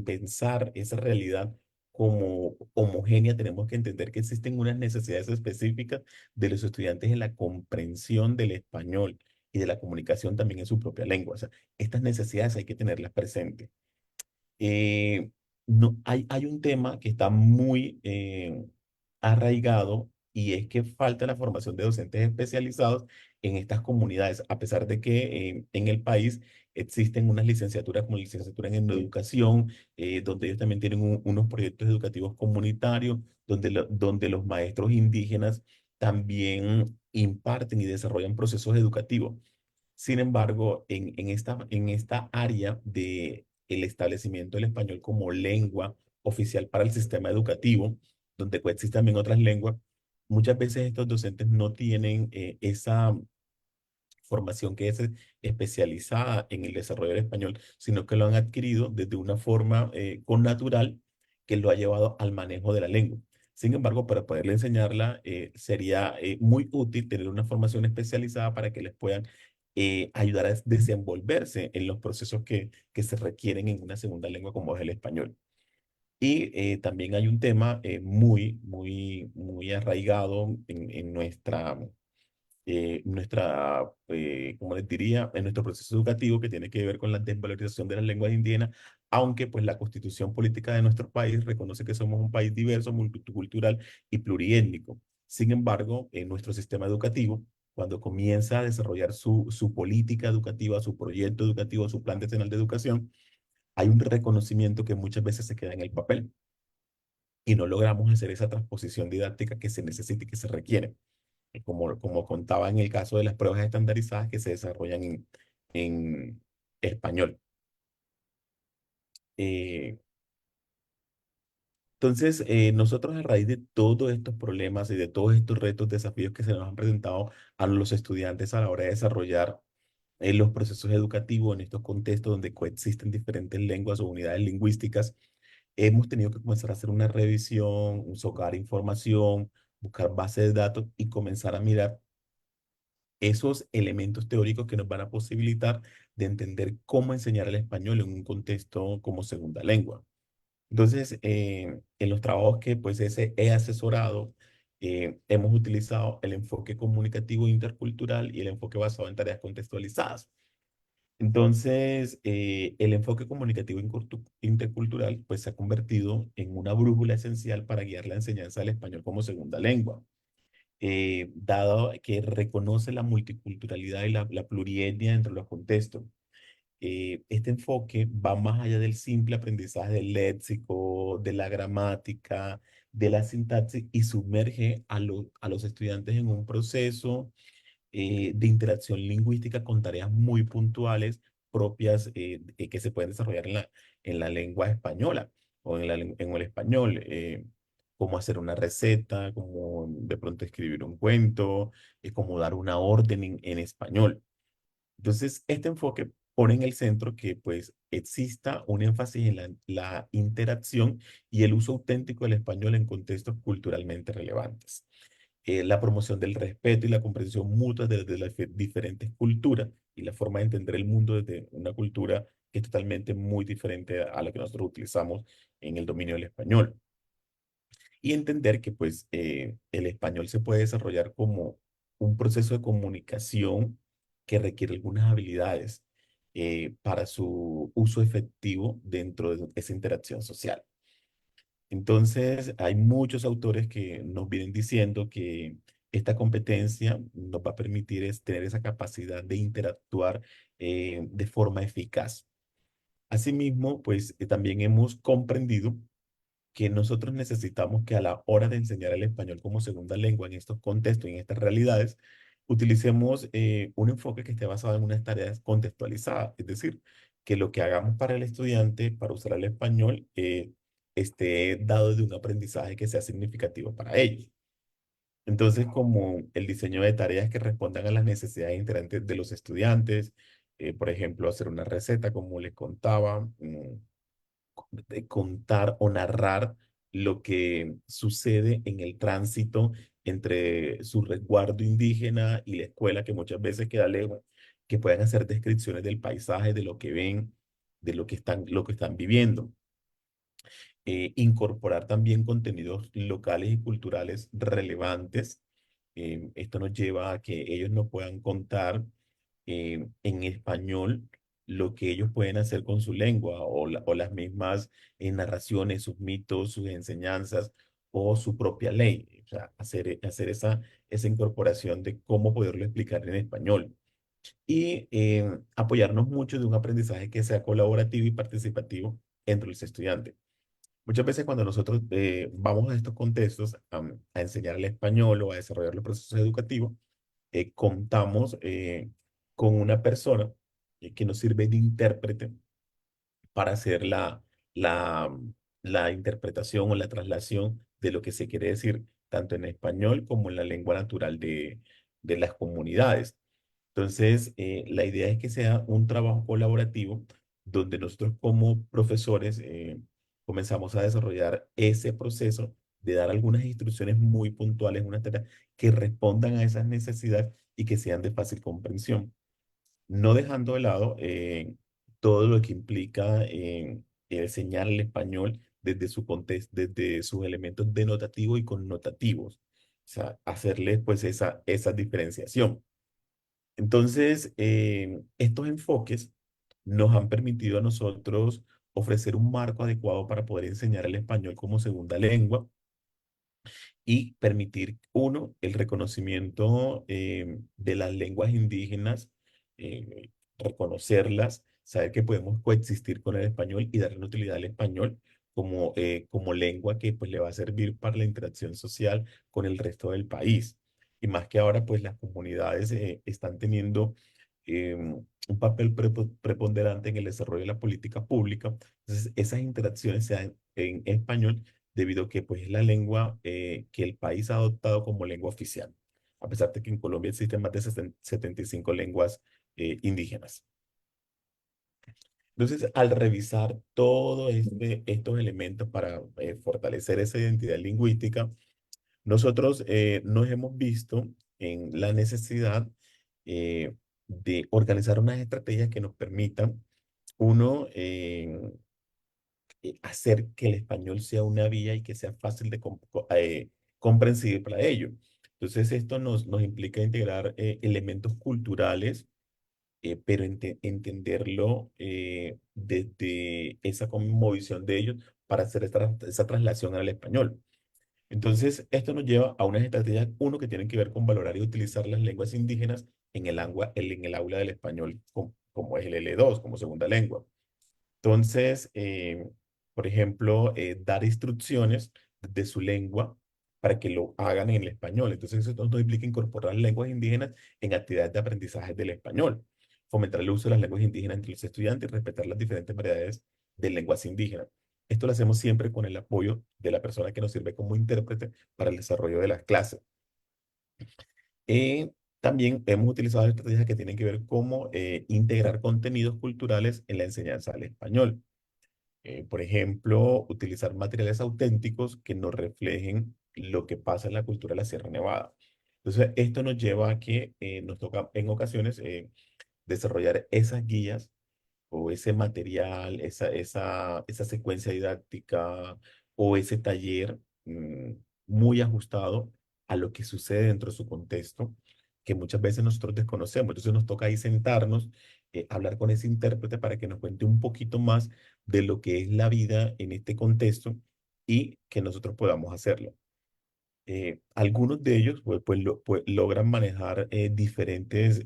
pensar esa realidad como homogénea, tenemos que entender que existen unas necesidades específicas de los estudiantes en la comprensión del español y de la comunicación también en su propia lengua. O sea, estas necesidades hay que tenerlas presentes. Eh, no, hay un tema que está muy arraigado y es que falta la formación de docentes especializados en estas comunidades, a pesar de que en el país existen unas licenciaturas como licenciatura en educación, donde ellos también tienen unos proyectos educativos comunitarios, donde los maestros indígenas también imparten y desarrollan procesos educativos. Sin embargo, en esta área de el establecimiento del español como lengua oficial para el sistema educativo, donde coexisten también otras lenguas, muchas veces estos docentes no tienen esa formación que es especializada en el desarrollo del español, sino que lo han adquirido desde una forma connatural que lo ha llevado al manejo de la lengua. Sin embargo, para poderle enseñarla, sería muy útil tener una formación especializada para que les puedan ayudar a desenvolverse en los procesos que se requieren en una segunda lengua como es el español. Y también hay un tema muy arraigado en como les diría, en nuestro proceso educativo que tiene que ver con la desvalorización de las lenguas indígenas, aunque pues la constitución política de nuestro país reconoce que somos un país diverso, multicultural y pluriétnico. Sin embargo, en nuestro sistema educativo, cuando comienza a desarrollar su política educativa, su proyecto educativo, su plan nacional de educación, hay un reconocimiento que muchas veces se queda en el papel y no logramos hacer esa transposición didáctica que se necesita y que se requiere, como contaba en el caso de las pruebas estandarizadas que se desarrollan en español. Eh, entonces, nosotros a raíz de todos estos problemas y de todos estos retos, desafíos que se nos han presentado a los estudiantes a la hora de desarrollar los procesos educativos en estos contextos donde coexisten diferentes lenguas o unidades lingüísticas, hemos tenido que comenzar a hacer una revisión, socar información, buscar bases de datos y comenzar a mirar esos elementos teóricos que nos van a posibilitar de entender cómo enseñar el español en un contexto como segunda lengua. Entonces, en los trabajos que pues he asesorado, hemos utilizado el enfoque comunicativo intercultural y el enfoque basado en tareas contextualizadas. Entonces, el enfoque comunicativo intercultural pues se ha convertido en una brújula esencial para guiar la enseñanza del español como segunda lengua, dado que reconoce la multiculturalidad y la plurietnia entre los contextos. Este enfoque va más allá del simple aprendizaje del léxico, de la gramática, de la sintaxis y sumerge a los estudiantes en un proceso de interacción lingüística con tareas muy puntuales propias que se pueden desarrollar en la lengua española o en el español, como hacer una receta, como de pronto escribir un cuento, como dar una orden en español. Entonces, este enfoque pone en el centro que pues exista un énfasis en la interacción y el uso auténtico del español en contextos culturalmente relevantes. la promoción del respeto y la comprensión mutua de las diferentes culturas y la forma de entender el mundo desde una cultura que es totalmente muy diferente a la que nosotros utilizamos en el dominio del español. Y entender que pues el español se puede desarrollar como un proceso de comunicación que requiere algunas habilidades para su uso efectivo dentro de esa interacción social. Entonces, hay muchos autores que nos vienen diciendo que esta competencia nos va a permitir tener esa capacidad de interactuar de forma eficaz. Asimismo, pues también hemos comprendido que nosotros necesitamos que a la hora de enseñar el español como segunda lengua en estos contextos y en estas realidades, utilicemos un enfoque que esté basado en unas tareas contextualizadas, es decir, que lo que hagamos para el estudiante, para usar el español, esté dado de un aprendizaje que sea significativo para ellos. Entonces, como el diseño de tareas que respondan a las necesidades inherentes de los estudiantes, por ejemplo, hacer una receta, como les contaba, de contar o narrar lo que sucede en el tránsito entre su resguardo indígena y la escuela, que muchas veces queda lejos, que puedan hacer descripciones del paisaje, de lo que ven, de lo que están viviendo. Incorporar también contenidos locales y culturales relevantes. Esto nos lleva a que ellos nos puedan contar en español lo que ellos pueden hacer con su lengua o las mismas narraciones, sus mitos, sus enseñanzas o su propia ley. O sea, hacer esa incorporación de cómo poderlo explicar en español. Y apoyarnos mucho de un aprendizaje que sea colaborativo y participativo entre los estudiantes. Muchas veces cuando nosotros vamos a estos contextos a enseñar el español o a desarrollar los procesos educativos, contamos con una persona que nos sirve de intérprete para hacer la, la interpretación o la traslación de lo que se quiere decir, tanto en español como en la lengua natural de las comunidades. Entonces, la idea es que sea un trabajo colaborativo donde nosotros como profesores comenzamos a desarrollar ese proceso de dar algunas instrucciones muy puntuales, unas tareas que respondan a esas necesidades y que sean de fácil comprensión, no dejando de lado todo lo que implica enseñar el español desde su contexto, desde sus elementos denotativos y connotativos, o sea, hacerles pues esa diferenciación. Entonces, estos enfoques nos han permitido a nosotros ofrecer un marco adecuado para poder enseñar el español como segunda lengua y permitir, uno, el reconocimiento de las lenguas indígenas, reconocerlas, saber que podemos coexistir con el español y darle una utilidad al español como lengua que pues le va a servir para la interacción social con el resto del país. Y más que ahora, pues las comunidades están teniendo un papel preponderante en el desarrollo de la política pública. Entonces, esas interacciones se dan en español debido a que pues, es la lengua que el país ha adoptado como lengua oficial, a pesar de que en Colombia existen más de 75 lenguas indígenas. Entonces, al revisar todos estos elementos para fortalecer esa identidad lingüística, nosotros nos hemos visto en la necesidad de organizar unas estrategias que nos permitan, uno, hacer que el español sea una vía y que sea fácil de comprensible para ello. Entonces, esto nos implica integrar elementos culturales, pero entenderlo desde esa movilización de ellos para hacer esa traslación al español. Entonces, esto nos lleva a unas estrategias, uno, que tienen que ver con valorar y utilizar las lenguas indígenas en el aula del español, como es el L2, como segunda lengua. Entonces, por ejemplo, dar instrucciones de su lengua para que lo hagan en el español. Entonces, eso nos implica incorporar lenguas indígenas en actividades de aprendizaje del español, fomentar el uso de las lenguas indígenas entre los estudiantes y respetar las diferentes variedades de lenguas indígenas. Esto lo hacemos siempre con el apoyo de la persona que nos sirve como intérprete para el desarrollo de las clases. También hemos utilizado estrategias que tienen que ver cómo integrar contenidos culturales en la enseñanza del español. Por ejemplo, utilizar materiales auténticos que nos reflejen lo que pasa en la cultura de la Sierra Nevada. Entonces, esto nos lleva a que nos toca en ocasiones desarrollar esas guías o ese material, esa secuencia didáctica o ese taller muy ajustado a lo que sucede dentro de su contexto, que muchas veces nosotros desconocemos. Entonces nos toca ahí sentarnos, hablar con ese intérprete para que nos cuente un poquito más de lo que es la vida en este contexto y que nosotros podamos hacerlo. Algunos de ellos pues, logran manejar diferentes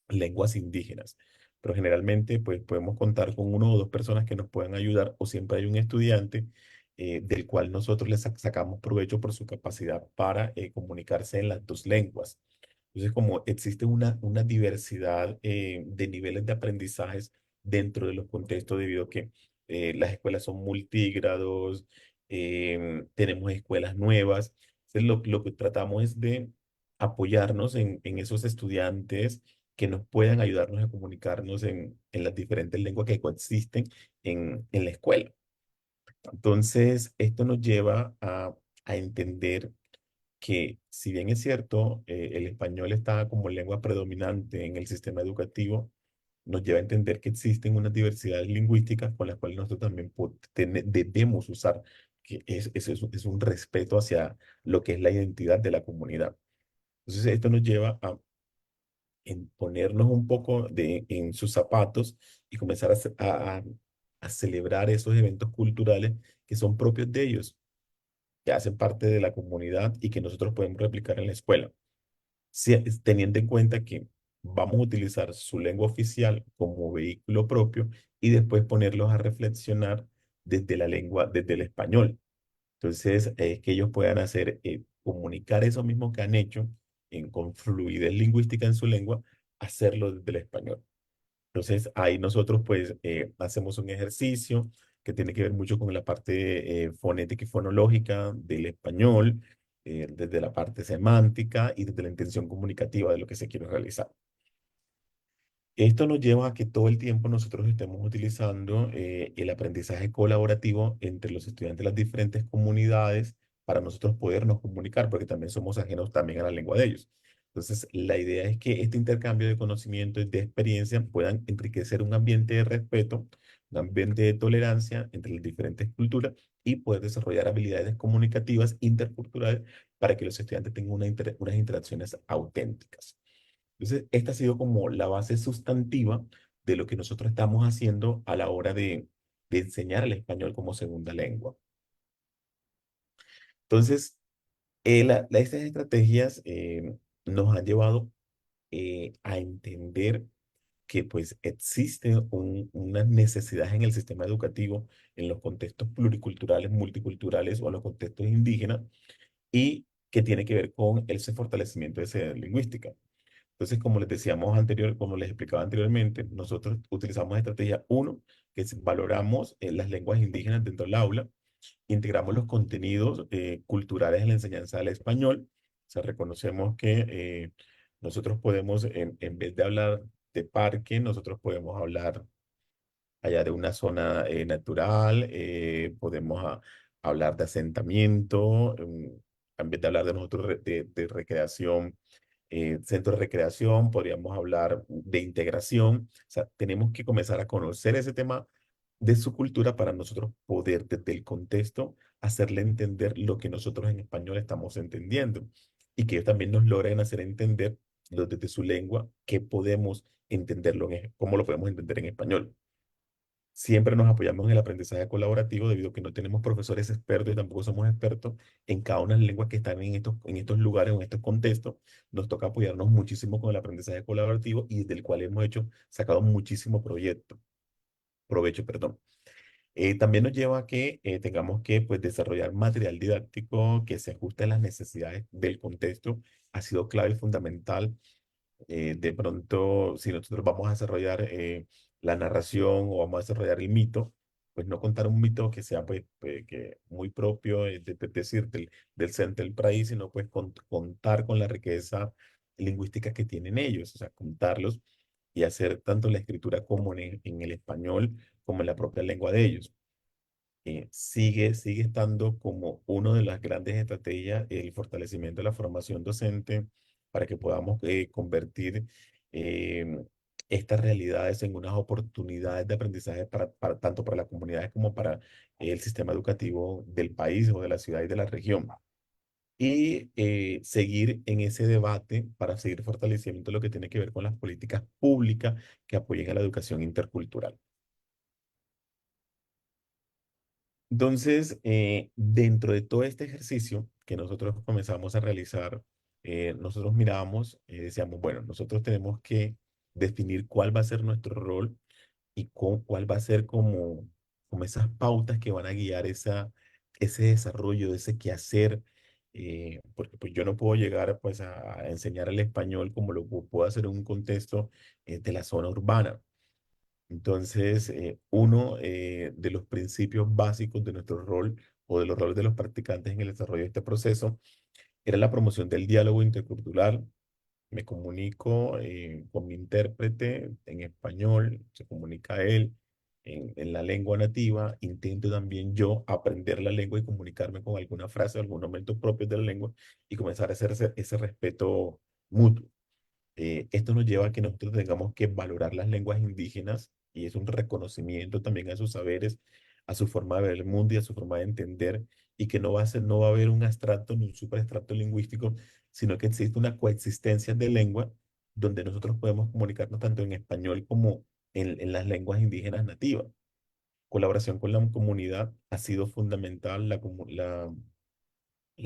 lenguas indígenas. Pero generalmente, pues podemos contar con uno o dos personas que nos puedan ayudar o siempre hay un estudiante del cual nosotros le sacamos provecho por su capacidad para comunicarse en las dos lenguas. Entonces, como existe una diversidad de niveles de aprendizajes dentro de los contextos debido a que las escuelas son multigrados, tenemos escuelas nuevas. Entonces, lo que tratamos es de apoyarnos en esos estudiantes que nos puedan ayudarnos a comunicarnos en las diferentes lenguas que coexisten en la escuela. Entonces, esto nos lleva a entender que, si bien es cierto, el español está como lengua predominante en el sistema educativo, nos lleva a entender que existen unas diversidades lingüísticas con las cuales nosotros también debemos usar, que es un respeto hacia lo que es la identidad de la comunidad. Entonces, esto nos lleva a en ponernos un poco en sus zapatos y comenzar a celebrar esos eventos culturales que son propios de ellos, que hacen parte de la comunidad y que nosotros podemos replicar en la escuela, teniendo en cuenta que vamos a utilizar su lengua oficial como vehículo propio y después ponerlos a reflexionar desde la lengua, desde el español. Entonces, que ellos puedan hacer, comunicar eso mismo que han hecho con fluidez lingüística en su lengua, hacerlo desde el español. Entonces, ahí nosotros pues hacemos un ejercicio que tiene que ver mucho con la parte fonética y fonológica del español, desde la parte semántica y desde la intención comunicativa de lo que se quiere realizar. Esto nos lleva a que todo el tiempo nosotros estemos utilizando el aprendizaje colaborativo entre los estudiantes de las diferentes comunidades para nosotros podernos comunicar, porque también somos ajenos también a la lengua de ellos. Entonces, la idea es que este intercambio de conocimiento y de experiencia puedan enriquecer un ambiente de respeto, un ambiente de tolerancia entre las diferentes culturas y poder desarrollar habilidades comunicativas interculturales para que los estudiantes tengan unas interacciones auténticas. Entonces, esta ha sido como la base sustantiva de lo que nosotros estamos haciendo a la hora de enseñar el español como segunda lengua. Entonces, estas estrategias nos han llevado a entender que pues existen unas necesidades en el sistema educativo, en los contextos pluriculturales, multiculturales o en los contextos indígenas, y que tiene que ver con ese fortalecimiento de esa lingüística. Entonces, como les explicaba anteriormente, nosotros utilizamos estrategia uno, que es valoramos las lenguas indígenas dentro del aula, integramos los contenidos culturales en la enseñanza del español, o sea, reconocemos que nosotros podemos, en vez de hablar de parque, nosotros podemos hablar allá de una zona natural, podemos hablar de asentamiento, en vez de hablar de nosotros de recreación, centro de recreación, podríamos hablar de integración. O sea, tenemos que comenzar a conocer ese tema de su cultura para nosotros poder desde el contexto hacerle entender lo que nosotros en español estamos entendiendo y que ellos también nos logren hacer entender desde su lengua que podemos entenderlo, cómo lo podemos entender en español. Siempre nos apoyamos en el aprendizaje colaborativo debido a que no tenemos profesores expertos y tampoco somos expertos en cada una de las lenguas que están en estos lugares o en estos contextos. Nos toca apoyarnos muchísimo con el aprendizaje colaborativo y del cual hemos sacado muchísimo provecho, perdón. También nos lleva a que tengamos que pues, desarrollar material didáctico que se ajuste a las necesidades del contexto. Ha sido clave y fundamental. De pronto, si nosotros vamos a desarrollar la narración o vamos a desarrollar el mito, pues no contar un mito que sea que muy propio, decir, del centro del país, sino pues contar con la riqueza lingüística que tienen ellos, o sea, contarlos y hacer tanto la escritura como en el español como en la propia lengua de ellos. sigue estando como una de las grandes estrategias el fortalecimiento de la formación docente para que podamos convertir eh, estas realidades en unas oportunidades de aprendizaje tanto para las comunidades como para el sistema educativo del país o de la ciudad y de la región. Y seguir en ese debate para seguir fortaleciendo lo que tiene que ver con las políticas públicas que apoyen a la educación intercultural. Entonces, dentro de todo este ejercicio que nosotros comenzamos a realizar, nosotros mirábamos y decíamos, bueno, nosotros tenemos que definir cuál va a ser nuestro rol y cuál va a ser como esas pautas que van a guiar ese desarrollo, ese quehacer, porque pues yo no puedo llegar pues a enseñar el español como lo puedo hacer en un contexto de la zona urbana. Entonces, uno de los principios básicos de nuestro rol o de los roles de los practicantes en el desarrollo de este proceso era la promoción del diálogo intercultural. Me comunico con mi intérprete en español, se comunica él en la lengua nativa. Intento también yo aprender la lengua y comunicarme con alguna frase o algún momento propio de la lengua y comenzar a hacer ese respeto mutuo. Esto nos lleva a que nosotros tengamos que valorar las lenguas indígenas y es un reconocimiento también a sus saberes, a su forma de ver el mundo y a su forma de entender y que no va a haber un abstracto ni un superabstracto lingüístico, sino que existe una coexistencia de lengua donde nosotros podemos comunicarnos tanto en español como en las lenguas indígenas nativas. Colaboración con la comunidad ha sido fundamental, las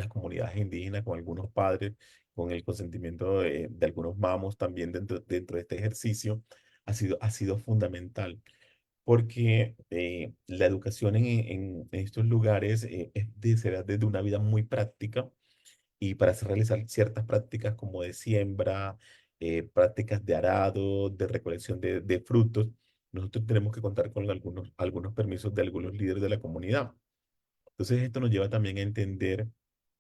comunidades indígenas, con algunos padres, con el consentimiento de algunos mamos también dentro de este ejercicio, ha sido fundamental, porque la educación en estos lugares será desde una vida muy práctica y para hacer realizar ciertas prácticas como de siembra, prácticas de arado, de recolección de frutos, nosotros tenemos que contar con algunos permisos de algunos líderes de la comunidad. Entonces esto nos lleva también a entender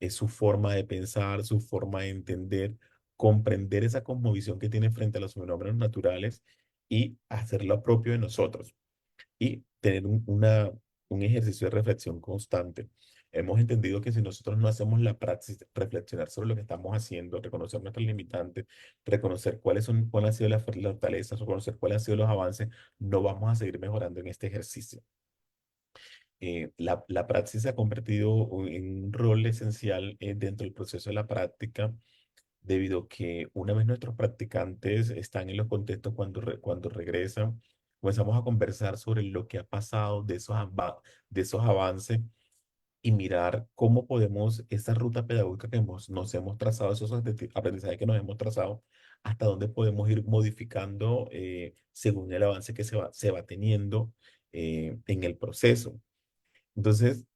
su forma de pensar, su forma de entender, comprender esa cosmovisión que tiene frente a los fenómenos naturales y hacerlo propio de nosotros y tener un ejercicio de reflexión constante. Hemos entendido que si nosotros no hacemos la praxis, reflexionar sobre lo que estamos haciendo, reconocer nuestros limitantes, reconocer cuáles han sido las fortalezas o conocer cuáles han sido los avances, no vamos a seguir mejorando en este ejercicio. La praxis se ha convertido en un rol esencial dentro del proceso de la práctica, debido a que una vez nuestros practicantes están en los contextos cuando regresan, comenzamos a conversar sobre lo que ha pasado de esos avances y mirar cómo podemos, esa ruta pedagógica que nos hemos trazado, esos aprendizajes que nos hemos trazado, hasta dónde podemos ir modificando según el avance que se va teniendo en el proceso. Entonces,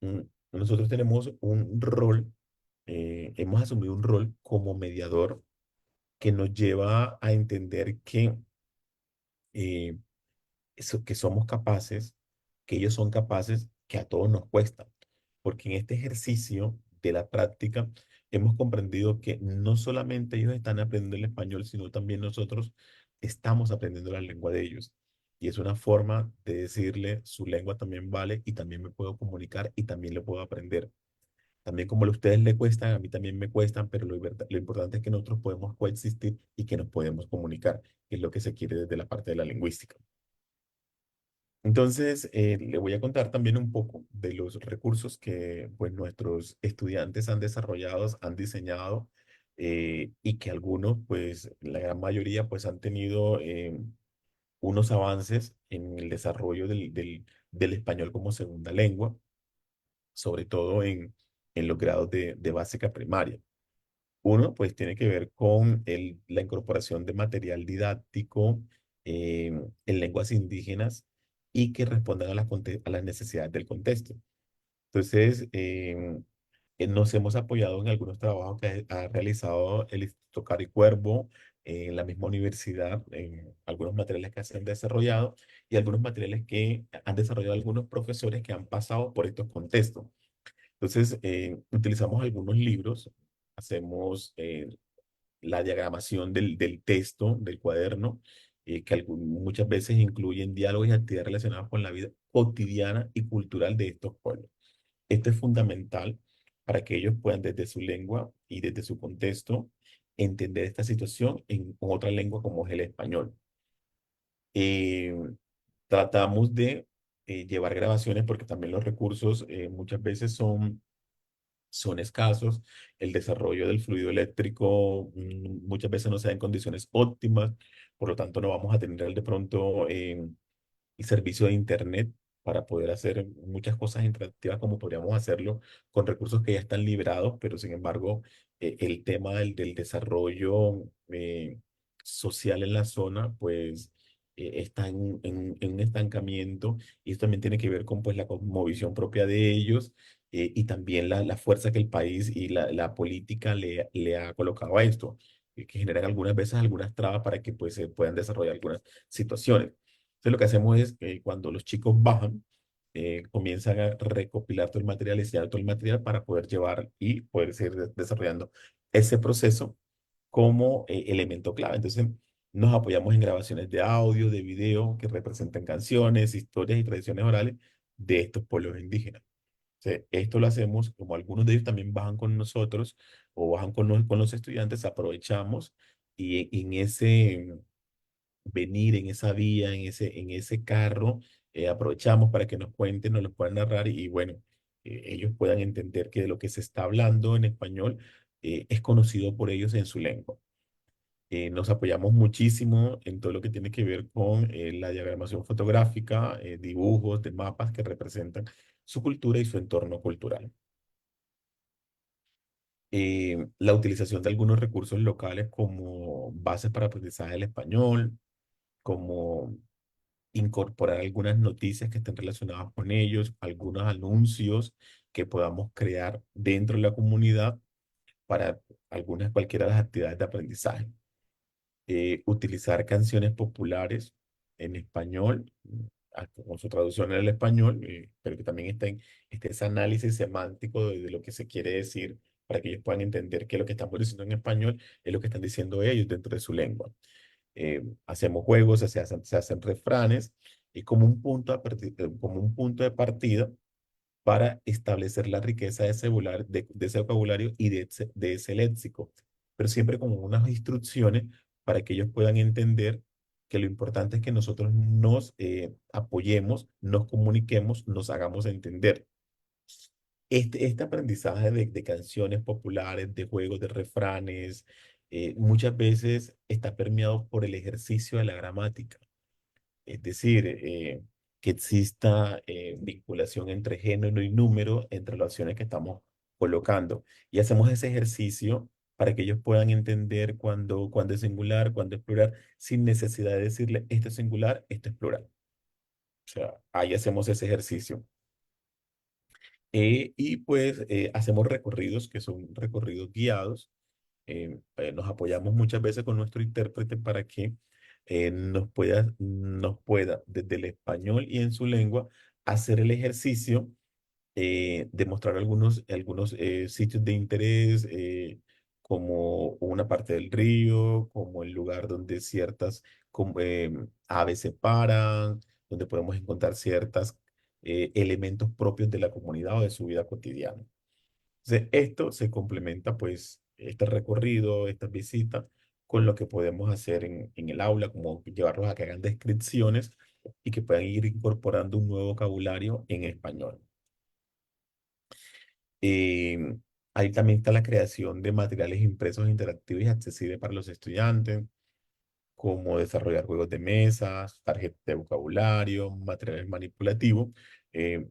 nosotros tenemos un rol, hemos asumido un rol como mediador que nos lleva a entender eh, que somos capaces, que ellos son capaces, que a todos nos cuesta. Porque en este ejercicio de la práctica hemos comprendido que no solamente ellos están aprendiendo el español, sino también nosotros estamos aprendiendo la lengua de ellos. Y es una forma de decirle, su lengua también vale y también me puedo comunicar y también le puedo aprender. También como a ustedes le cuestan, a mí también me cuestan, pero lo importante es que nosotros podemos coexistir y que nos podemos comunicar, que es lo que se quiere desde la parte de la lingüística. Entonces, le voy a contar también un poco de los recursos que pues, nuestros estudiantes han desarrollado, han diseñado y que algunos, pues la gran mayoría, pues han tenido unos avances en el desarrollo del español como segunda lengua, sobre todo en los grados de básica primaria. Uno, pues tiene que ver con la incorporación de material didáctico en lenguas indígenas y que respondan a las necesidades del contexto. Entonces, nos hemos apoyado en algunos trabajos que ha realizado el Instituto Cari Cuervo, en la misma universidad, en algunos materiales que se han desarrollado y algunos materiales que han desarrollado algunos profesores que han pasado por estos contextos. Entonces, utilizamos algunos libros, hacemos la diagramación del texto, del cuaderno, que muchas veces incluyen diálogos y actividades relacionadas con la vida cotidiana y cultural de estos pueblos. Esto es fundamental para que ellos puedan desde su lengua y desde su contexto entender esta situación en otra lengua como es el español. Eh, Tratamos de llevar grabaciones porque también los recursos muchas veces son escasos. El desarrollo del fluido eléctrico muchas veces no se da en condiciones óptimas, por lo tanto no vamos a tener de pronto y servicio de Internet para poder hacer muchas cosas interactivas como podríamos hacerlo con recursos que ya están liberados, pero sin embargo, el tema del desarrollo social en la zona, pues está en un estancamiento y esto también tiene que ver con pues la cosmovisión propia de ellos y también la fuerza que el país y la política le ha colocado a esto, que generan algunas veces algunas trabas para que pues se puedan desarrollar algunas situaciones. Entonces lo que hacemos es que cuando los chicos bajan, comienzan a recopilar todo el material, enseñar todo el material para poder llevar y poder seguir desarrollando ese proceso como elemento clave. Entonces nos apoyamos en grabaciones de audio, de video que representan canciones, historias y tradiciones orales de estos pueblos indígenas. Esto lo hacemos, como algunos de ellos también bajan con nosotros o bajan con los estudiantes, aprovechamos y en ese venir en esa vía, en ese carro, aprovechamos para que nos cuenten, nos lo puedan narrar y bueno, ellos puedan entender que lo que se está hablando en español es conocido por ellos en su lengua. Nos apoyamos muchísimo en todo lo que tiene que ver con la diagramación fotográfica, dibujos de mapas que representan su cultura y su entorno cultural. La utilización de algunos recursos locales como bases para aprendizaje del español, como incorporar algunas noticias que estén relacionadas con ellos, algunos anuncios que podamos crear dentro de la comunidad para cualquiera de las actividades de aprendizaje. Utilizar canciones populares en español, con su traducción en el español, pero que también esté ese análisis semántico de lo que se quiere decir para que ellos puedan entender que lo que estamos diciendo en español es lo que están diciendo ellos dentro de su lengua. Hacemos juegos, se hacen refranes y como un punto de partida para establecer la riqueza de de ese vocabulario y de ese léxico, pero siempre como unas instrucciones para que ellos puedan entender que lo importante es que nosotros nos apoyemos, nos comuniquemos, nos hagamos entender. Este aprendizaje de canciones populares, de juegos, de refranes, muchas veces está permeado por el ejercicio de la gramática. Es decir, que exista vinculación entre género y número entre las acciones que estamos colocando. Y hacemos ese ejercicio para que ellos puedan entender cuando es singular, cuando es plural, sin necesidad de decirle esto es singular, esto es plural. O sea, ahí hacemos ese ejercicio. Y pues hacemos recorridos que son recorridos guiados. Nos apoyamos muchas veces con nuestro intérprete para que nos pueda desde el español y en su lengua hacer el ejercicio, demostrar algunos sitios de interés, como una parte del río, como el lugar donde ciertas aves se paran, donde podemos encontrar ciertos elementos propios de la comunidad o de su vida cotidiana. Entonces, esto se complementa, pues, este recorrido, estas visitas, con lo que podemos hacer en el aula, como llevarlos a que hagan descripciones y que puedan ir incorporando un nuevo vocabulario en español. Eh, Ahí también está la creación de materiales impresos interactivos y accesibles para los estudiantes, como desarrollar juegos de mesas, tarjetas de vocabulario, materiales manipulativos. eh,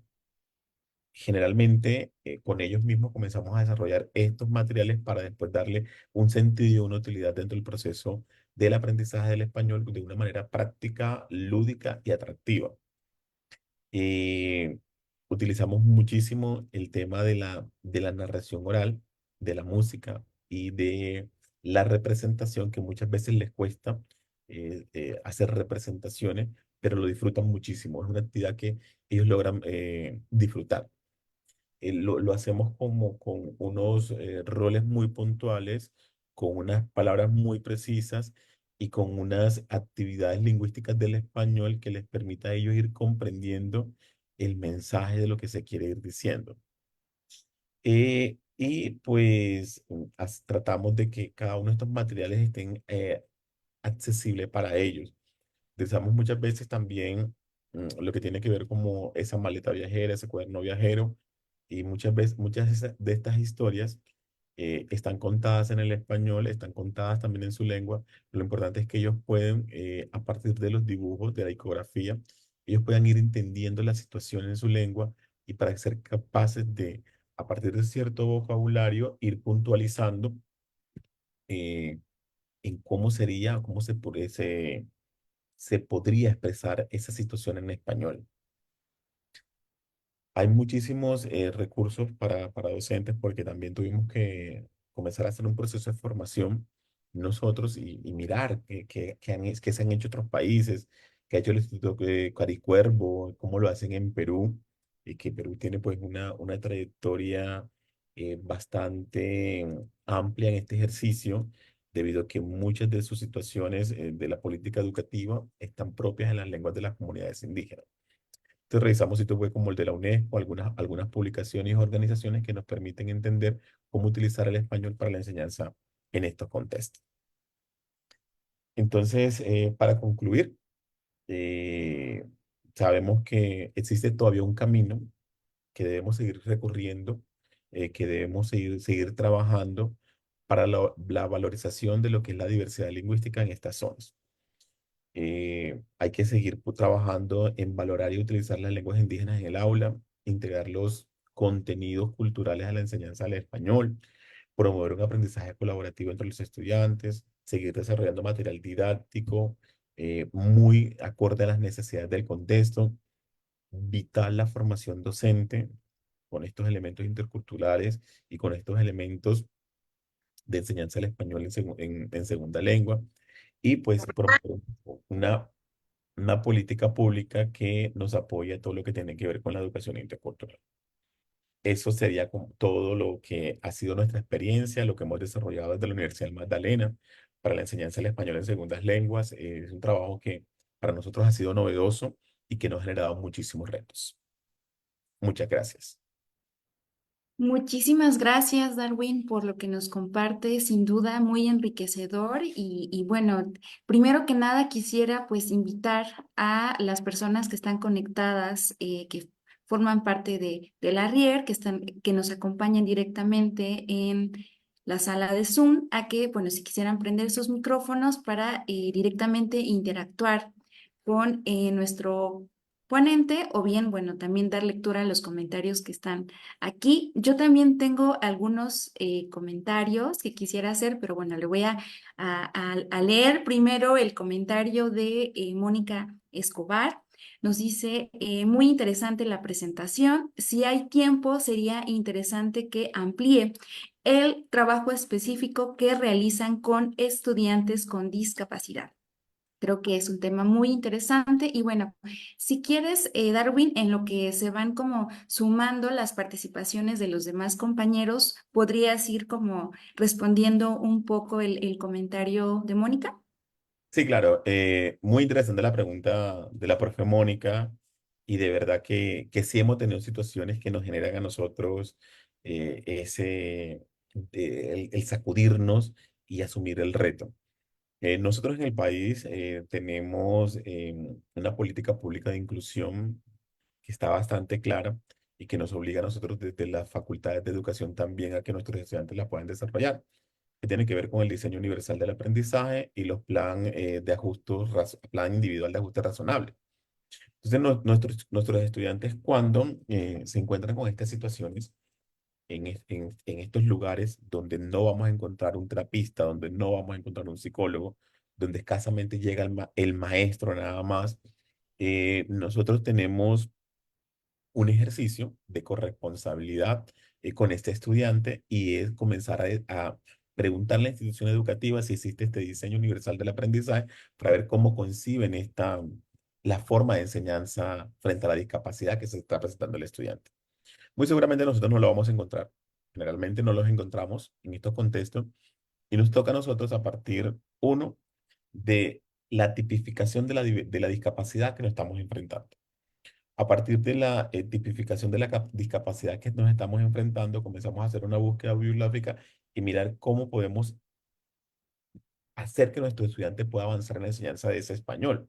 Generalmente con ellos mismos comenzamos a desarrollar estos materiales para después darle un sentido y una utilidad dentro del proceso del aprendizaje del español de una manera práctica, lúdica y atractiva. Eh, Utilizamos muchísimo el tema de la narración oral, de la música y de la representación, que muchas veces les cuesta hacer representaciones, pero lo disfrutan muchísimo. Es una actividad que ellos logran disfrutar. Lo hacemos como con unos roles muy puntuales, con unas palabras muy precisas y con unas actividades lingüísticas del español que les permita a ellos ir comprendiendo el mensaje de lo que se quiere ir diciendo. Y pues tratamos de que cada uno de estos materiales estén accesibles para ellos. Utilizamos muchas veces también lo que tiene que ver como esa maleta viajera, ese cuaderno viajero, y muchas veces, muchas de estas historias están contadas en el español, están contadas también en su lengua. Lo importante es que ellos pueden, a partir de los dibujos, de la icografía, ellos puedan ir entendiendo la situación en su lengua y para ser capaces de, a partir de cierto vocabulario, ir puntualizando eh, en cómo sería, cómo se podría expresar esa situación en español. Hay muchísimos recursos para docentes porque también tuvimos que comenzar a hacer un proceso de formación nosotros y mirar qué se han hecho otros países, qué ha hecho el Instituto Caricuervo, cómo lo hacen en Perú, y que Perú tiene pues una trayectoria bastante amplia en este ejercicio, debido a que muchas de sus situaciones de la política educativa están propias en las lenguas de las comunidades indígenas. Entonces revisamos sitios web como el de la UNESCO, algunas publicaciones y organizaciones que nos permiten entender cómo utilizar el español para la enseñanza en estos contextos. Entonces, para concluir, eh, sabemos que existe todavía un camino que debemos seguir recorriendo, que debemos seguir trabajando para la valorización de lo que es la diversidad lingüística en estas zonas. Hay que seguir trabajando en valorar y utilizar las lenguas indígenas en el aula, integrar los contenidos culturales a la enseñanza del español, promover un aprendizaje colaborativo entre los estudiantes, seguir desarrollando material didáctico muy acorde a las necesidades del contexto, vital la formación docente con estos elementos interculturales y con estos elementos de enseñanza del español en segunda lengua, y pues promover una política pública que nos apoye a todo lo que tiene que ver con la educación intercultural. Eso sería como todo lo que ha sido nuestra experiencia, lo que hemos desarrollado desde la Universidad del Magdalena para la enseñanza del español en segundas lenguas. Es un trabajo que para nosotros ha sido novedoso y que nos ha generado muchísimos retos. Muchas gracias. Muchísimas gracias, Darwin, por lo que nos comparte, sin duda muy enriquecedor. Y bueno, primero que nada quisiera pues invitar a las personas que están conectadas, que forman parte de la RIER, que nos acompañan directamente en la sala de Zoom, a que, bueno, si quisieran prender sus micrófonos para directamente interactuar con nuestro ponente, o bien, bueno, también dar lectura a los comentarios que están aquí. Yo también tengo algunos comentarios que quisiera hacer, pero bueno, le voy a leer primero el comentario de Mónica Escobar. Nos dice, muy interesante la presentación. Si hay tiempo, sería interesante que amplíe el trabajo específico que realizan con estudiantes con discapacidad. Creo que es un tema muy interesante y bueno, si quieres, Darwin, en lo que se van como sumando las participaciones de los demás compañeros, ¿podrías ir como respondiendo un poco el comentario de Mónica? Sí, claro. Muy interesante la pregunta de la profe Mónica, y de verdad que sí hemos tenido situaciones que nos generan a nosotros el sacudirnos y asumir el reto. Nosotros en el país tenemos una política pública de inclusión que está bastante clara y que nos obliga a nosotros desde las facultades de educación también a que nuestros estudiantes la puedan desarrollar, que tiene que ver con el diseño universal del aprendizaje y los plan individual de ajuste razonable. Entonces, nuestros estudiantes cuando se encuentran con estas situaciones, en estos lugares donde no vamos a encontrar un terapista, donde no vamos a encontrar un psicólogo, donde escasamente llega el maestro nada más, nosotros tenemos un ejercicio de corresponsabilidad con este estudiante, y es comenzar a preguntarle a la institución educativa si existe este diseño universal del aprendizaje para ver cómo conciben la forma de enseñanza frente a la discapacidad que se está presentando el estudiante. Muy seguramente nosotros no lo vamos a encontrar. Generalmente no los encontramos en estos contextos y nos toca a nosotros a partir, uno, de la tipificación de la discapacidad que nos estamos enfrentando. A partir de la tipificación de la discapacidad que nos estamos enfrentando, comenzamos a hacer una búsqueda bibliográfica y mirar cómo podemos hacer que nuestro estudiante pueda avanzar en la enseñanza de ese español.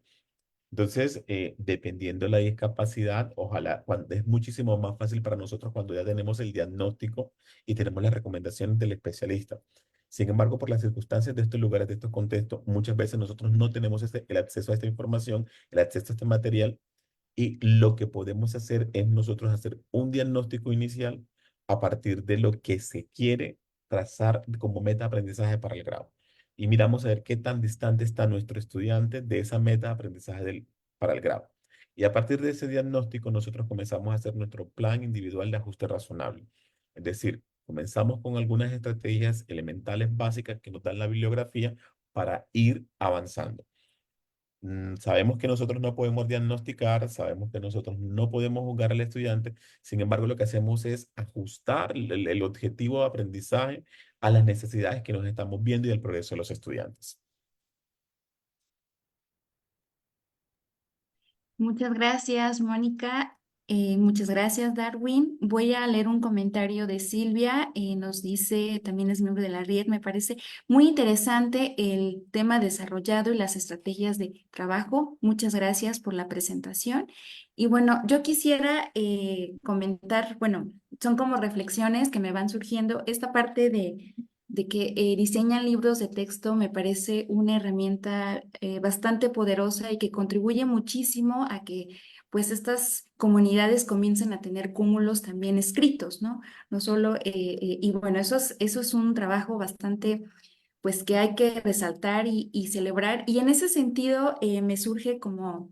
Entonces, dependiendo de la discapacidad, ojalá, es muchísimo más fácil para nosotros cuando ya tenemos el diagnóstico y tenemos las recomendaciones del especialista. Sin embargo, por las circunstancias de estos lugares, de estos contextos, muchas veces nosotros no tenemos el acceso a esta información, el acceso a este material, y lo que podemos hacer es nosotros hacer un diagnóstico inicial a partir de lo que se quiere trazar como meta de aprendizaje para el grado. Y miramos a ver qué tan distante está nuestro estudiante de esa meta de aprendizaje para el grado. Y a partir de ese diagnóstico, nosotros comenzamos a hacer nuestro plan individual de ajuste razonable. Es decir, comenzamos con algunas estrategias elementales básicas que nos dan la bibliografía para ir avanzando. Sabemos que nosotros no podemos diagnosticar, sabemos que nosotros no podemos juzgar al estudiante, sin embargo, lo que hacemos es ajustar el objetivo de aprendizaje a las necesidades que nos estamos viendo y al progreso de los estudiantes. Muchas gracias, Mónica. Muchas gracias, Darwin. Voy a leer un comentario de Silvia. Nos dice, también es miembro de la RIED, me parece muy interesante el tema desarrollado y las estrategias de trabajo. Muchas gracias por la presentación. Y bueno, yo quisiera comentar, bueno, son como reflexiones que me van surgiendo. Esta parte de que diseñan libros de texto me parece una herramienta bastante poderosa y que contribuye muchísimo a que pues estas comunidades comiencen a tener cúmulos también escritos, ¿no? No solo, y bueno, eso es un trabajo bastante, pues que hay que resaltar y celebrar. Y en ese sentido me surge como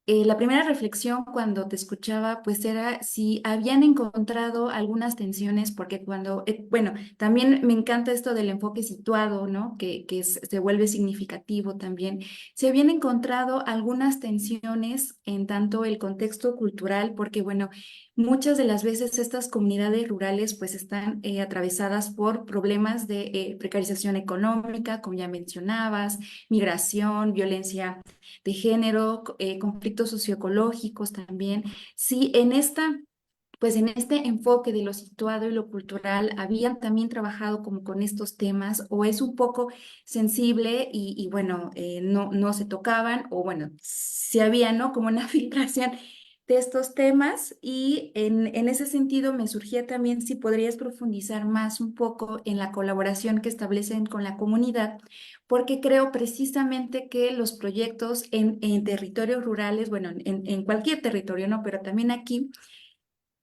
la primera reflexión cuando te escuchaba, pues era si habían encontrado algunas tensiones, porque cuando, bueno, también me encanta esto del enfoque situado, ¿no? Se vuelve significativo también. Si habían encontrado algunas tensiones en tanto el contexto cultural, porque, bueno, muchas de las veces estas comunidades rurales pues están atravesadas por problemas de precarización económica, como ya mencionabas, migración, violencia de género, conflictos socioecológicos también. Sí, pues en este enfoque de lo situado y lo cultural, ¿habían también trabajado como con estos temas o es un poco sensible y bueno, no se tocaban o bueno, si había, ¿no? Como una filtración de estos temas y en ese sentido me surgía también si podrías profundizar más un poco en la colaboración que establecen con la comunidad, porque creo precisamente que los proyectos en territorios rurales, bueno, en cualquier territorio, ¿no? Pero también aquí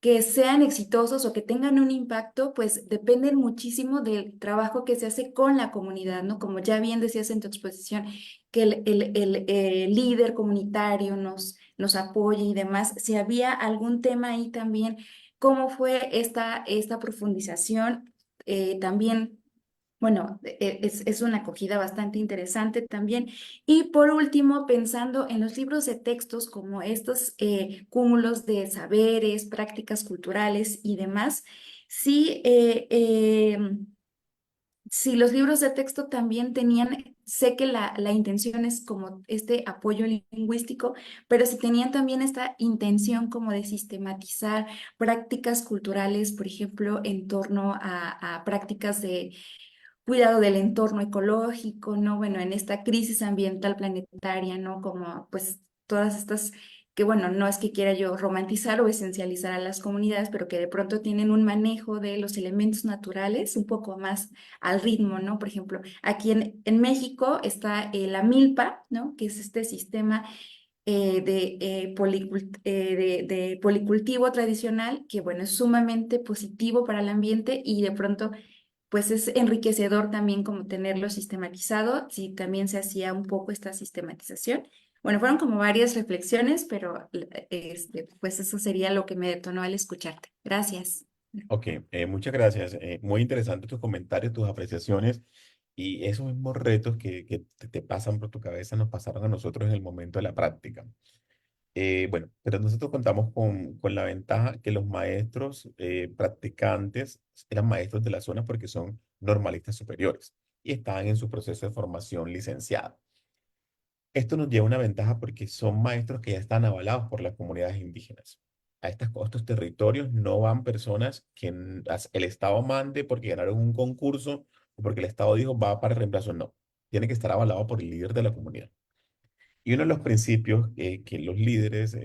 que sean exitosos o que tengan un impacto, pues dependen muchísimo del trabajo que se hace con la comunidad, ¿no? Como ya bien decías en tu exposición, que el líder comunitario nos apoye y demás. Si había algún tema ahí también, ¿cómo fue esta profundización? También bueno, es una acogida bastante interesante también. Y por último, pensando en los libros de textos como estos cúmulos de saberes, prácticas culturales y demás, sí, sí, los libros de texto también tenían, sé que la intención es como este apoyo lingüístico, pero sí tenían también esta intención como de sistematizar prácticas culturales, por ejemplo, en torno a prácticas de cuidado del entorno ecológico, ¿no? Bueno, en esta crisis ambiental planetaria, ¿no? Como pues todas estas, que bueno, no es que quiera yo romantizar o esencializar a las comunidades, pero que de pronto tienen un manejo de los elementos naturales un poco más al ritmo, ¿no? Por ejemplo, aquí en México está la milpa, ¿no? Que es este sistema de policultivo tradicional, que bueno, es sumamente positivo para el ambiente y de pronto pues es enriquecedor también como tenerlo sistematizado, si también se hacía un poco esta sistematización. Bueno, fueron como varias reflexiones, pero pues eso sería lo que me detonó al escucharte. Gracias. Ok, muchas gracias. Muy interesante tus comentarios, tus apreciaciones y esos mismos retos que te pasan por tu cabeza nos pasaron a nosotros en el momento de la práctica. Bueno, pero nosotros contamos con la ventaja que los maestros practicantes eran maestros de la zona porque son normalistas superiores y estaban en su proceso de formación licenciada. Esto nos lleva una ventaja porque son maestros que ya están avalados por las comunidades indígenas. A estos territorios no van personas que el Estado mande porque ganaron un concurso o porque el Estado dijo va para reemplazo. No, tiene que estar avalado por el líder de la comunidad. Y uno de los principios que los líderes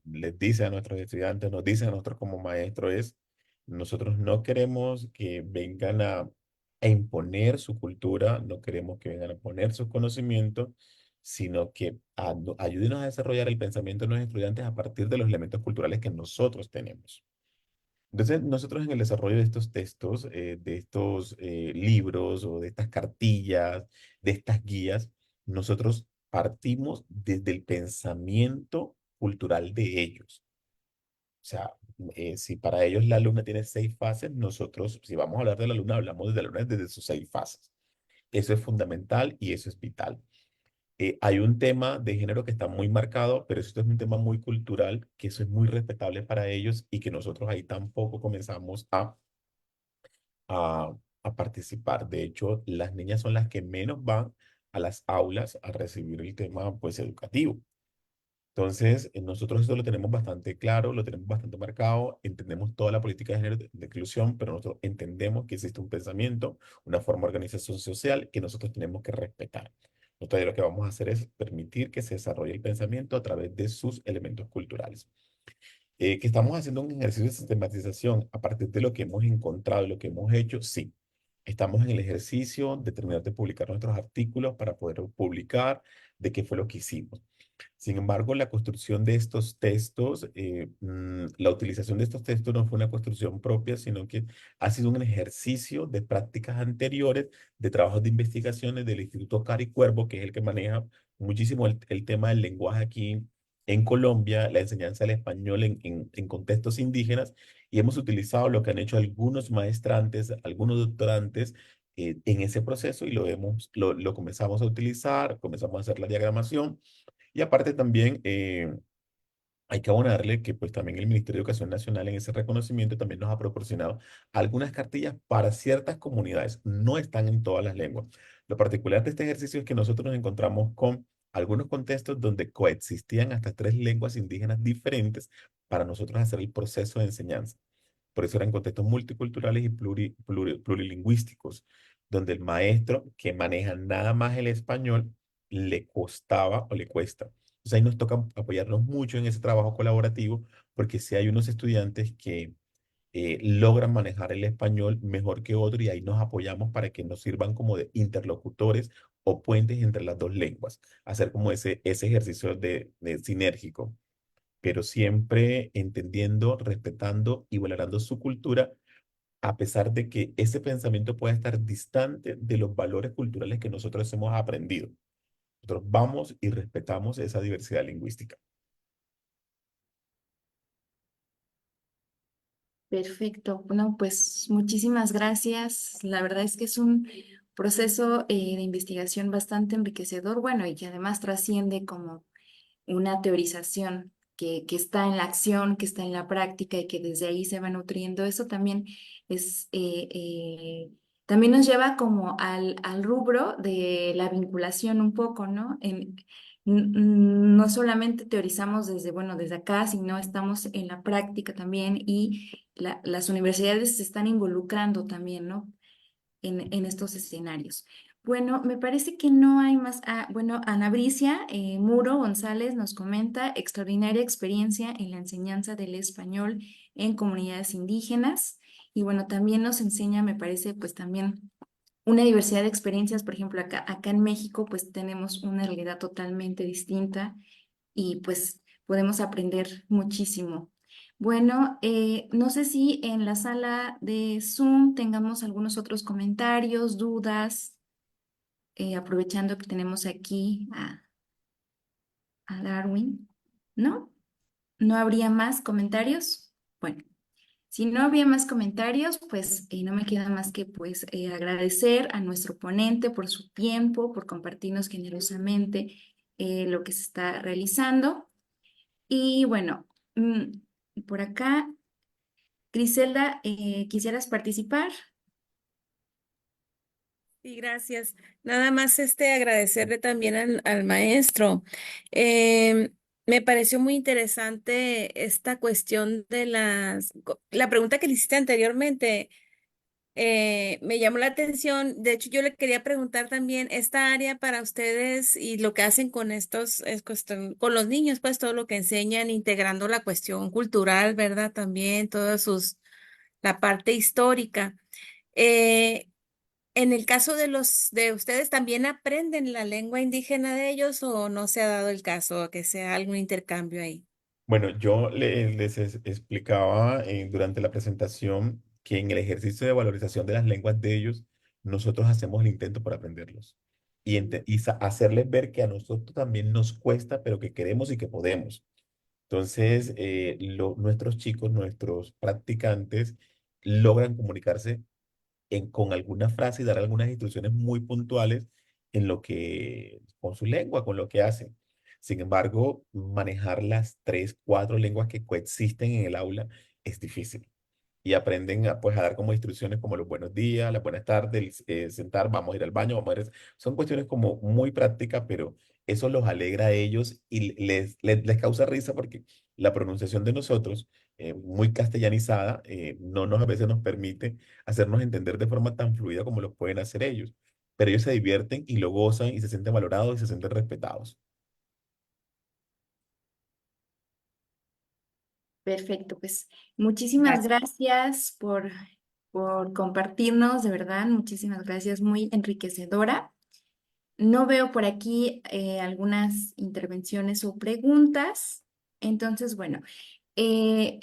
les dicen a nuestros estudiantes, nos dicen a nosotros como maestros es, nosotros no queremos que vengan a imponer su cultura, no queremos que vengan a poner sus conocimientos, sino que ayúdenos a desarrollar el pensamiento de los estudiantes a partir de los elementos culturales que nosotros tenemos. Entonces, nosotros en el desarrollo de estos textos, de estos libros o de estas cartillas, de estas guías, nosotros partimos desde el pensamiento cultural de ellos. O sea, si para ellos la luna tiene 6 fases, nosotros, si vamos a hablar de la luna, hablamos de la luna desde sus 6 fases. Eso es fundamental y eso es vital. Hay un tema de género que está muy marcado, pero esto es un tema muy cultural, que eso es muy respetable para ellos y que nosotros ahí tampoco comenzamos a participar. De hecho, las niñas son las que menos van a las aulas a recibir el tema, pues, educativo. Entonces, nosotros esto lo tenemos bastante claro, lo tenemos bastante marcado, entendemos toda la política de género de inclusión, pero nosotros entendemos que existe un pensamiento, una forma de organización social que nosotros tenemos que respetar. Nosotros lo que vamos a hacer es permitir que se desarrolle el pensamiento a través de sus elementos culturales. Que estamos haciendo un ejercicio de sistematización a partir de lo que hemos encontrado y lo que hemos hecho, sí. Estamos en el ejercicio de terminar de publicar nuestros artículos para poder publicar de qué fue lo que hicimos. Sin embargo, la construcción de estos textos, la utilización de estos textos no fue una construcción propia, sino que ha sido un ejercicio de prácticas anteriores, de trabajos de investigaciones del Instituto Cari Cuervo, que es el que maneja muchísimo el tema del lenguaje aquí en Colombia, la enseñanza del español en contextos indígenas, y hemos utilizado lo que han hecho algunos maestrantes, algunos doctorantes, en ese proceso y lo comenzamos a utilizar, comenzamos a hacer la diagramación y aparte también hay que abonarle que pues también el Ministerio de Educación Nacional en ese reconocimiento también nos ha proporcionado algunas cartillas para ciertas comunidades. No están en todas las lenguas. Lo particular de este ejercicio es que nosotros nos encontramos con algunos contextos donde coexistían hasta 3 lenguas indígenas diferentes para nosotros hacer el proceso de enseñanza. Por eso eran contextos multiculturales y plurilingüísticos, donde el maestro que maneja nada más el español le costaba o le cuesta. Entonces ahí nos toca apoyarnos mucho en ese trabajo colaborativo, porque si hay unos estudiantes que logran manejar el español mejor que otros y ahí nos apoyamos para que nos sirvan como de interlocutores o puentes entre las 2 lenguas, hacer como ese ejercicio de sinérgico, pero siempre entendiendo, respetando y valorando su cultura, a pesar de que ese pensamiento pueda estar distante de los valores culturales que nosotros hemos aprendido. Nosotros vamos y respetamos esa diversidad lingüística. Perfecto. Bueno, pues muchísimas gracias. La verdad es que es un proceso de investigación bastante enriquecedor, bueno, y que además trasciende como una teorización que está en la acción, que está en la práctica y que desde ahí se va nutriendo. Eso también es, también nos lleva como al rubro de la vinculación un poco, ¿no? No solamente teorizamos desde, bueno, desde acá, sino estamos en la práctica también y las universidades se están involucrando también, ¿no? En estos escenarios. Bueno, me parece que no hay más. Bueno, Ana Bricia Muro González nos comenta extraordinaria experiencia en la enseñanza del español en comunidades indígenas. Y bueno, también nos enseña, me parece, pues también una diversidad de experiencias. Por ejemplo, acá en México, pues tenemos una realidad totalmente distinta y pues podemos aprender muchísimo. Bueno, no sé si en la sala de Zoom tengamos algunos otros comentarios, dudas, aprovechando que tenemos aquí a Darwin. ¿No? ¿No habría más comentarios? Bueno, si no habría más comentarios, pues no me queda más que pues agradecer a nuestro ponente por su tiempo, por compartirnos generosamente lo que se está realizando. Y bueno, por acá, Griselda, ¿quisieras participar? Sí, gracias. Nada más agradecerle también al maestro. Me pareció muy interesante esta cuestión de la pregunta que le hiciste anteriormente. Me llamó la atención. De hecho, yo le quería preguntar también esta área para ustedes y lo que hacen con con los niños, pues todo lo que enseñan, integrando la cuestión cultural, ¿verdad? También la parte histórica. Eh, en el caso de ustedes, ¿también aprenden la lengua indígena de ellos o no se ha dado el caso que sea algún intercambio ahí? Bueno, yo explicaba durante la presentación que en el ejercicio de valorización de las lenguas de ellos, nosotros hacemos el intento por aprenderlos hacerles ver que a nosotros también nos cuesta, pero que queremos y que podemos. Entonces, nuestros chicos, nuestros practicantes, logran comunicarse con alguna frase y dar algunas instrucciones muy puntuales con su lengua, con lo que hacen. Sin embargo, manejar las tres, cuatro lenguas que coexisten en el aula es difícil y aprenden pues, a dar como instrucciones como los buenos días, las buenas tardes, sentar, vamos a ir al baño, vamos a ir. Son cuestiones como muy prácticas, pero eso los alegra a ellos y les causa risa porque la pronunciación de nosotros, muy castellanizada, no nos a veces nos permite hacernos entender de forma tan fluida como lo pueden hacer ellos. Pero ellos se divierten y lo gozan y se sienten valorados y se sienten respetados. Perfecto, pues muchísimas Gracias. gracias por compartirnos, de verdad, muchísimas gracias, muy enriquecedora. No veo por aquí algunas intervenciones o preguntas, entonces, bueno, eh,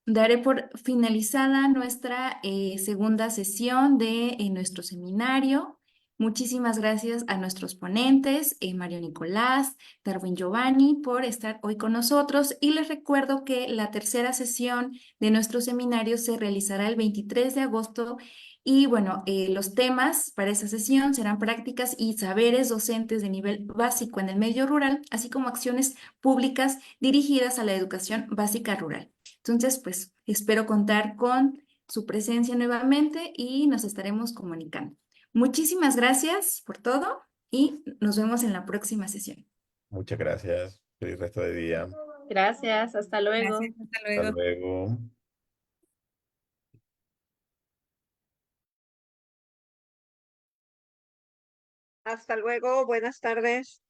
daré por finalizada nuestra segunda sesión de nuestro seminario. Muchísimas gracias a nuestros ponentes, Mario Nicolás, Darwin Giovanni, por estar hoy con nosotros. Y les recuerdo que la tercera sesión de nuestro seminario se realizará el 23 de agosto. Y bueno, los temas para esa sesión serán prácticas y saberes docentes de nivel básico en el medio rural, así como acciones públicas dirigidas a la educación básica rural. Entonces, pues espero contar con su presencia nuevamente y nos estaremos comunicando. Muchísimas gracias por todo y nos vemos en la próxima sesión. Muchas gracias. Feliz resto de día. Gracias, hasta luego. Gracias, hasta Hasta luego. luego. Hasta luego, buenas tardes.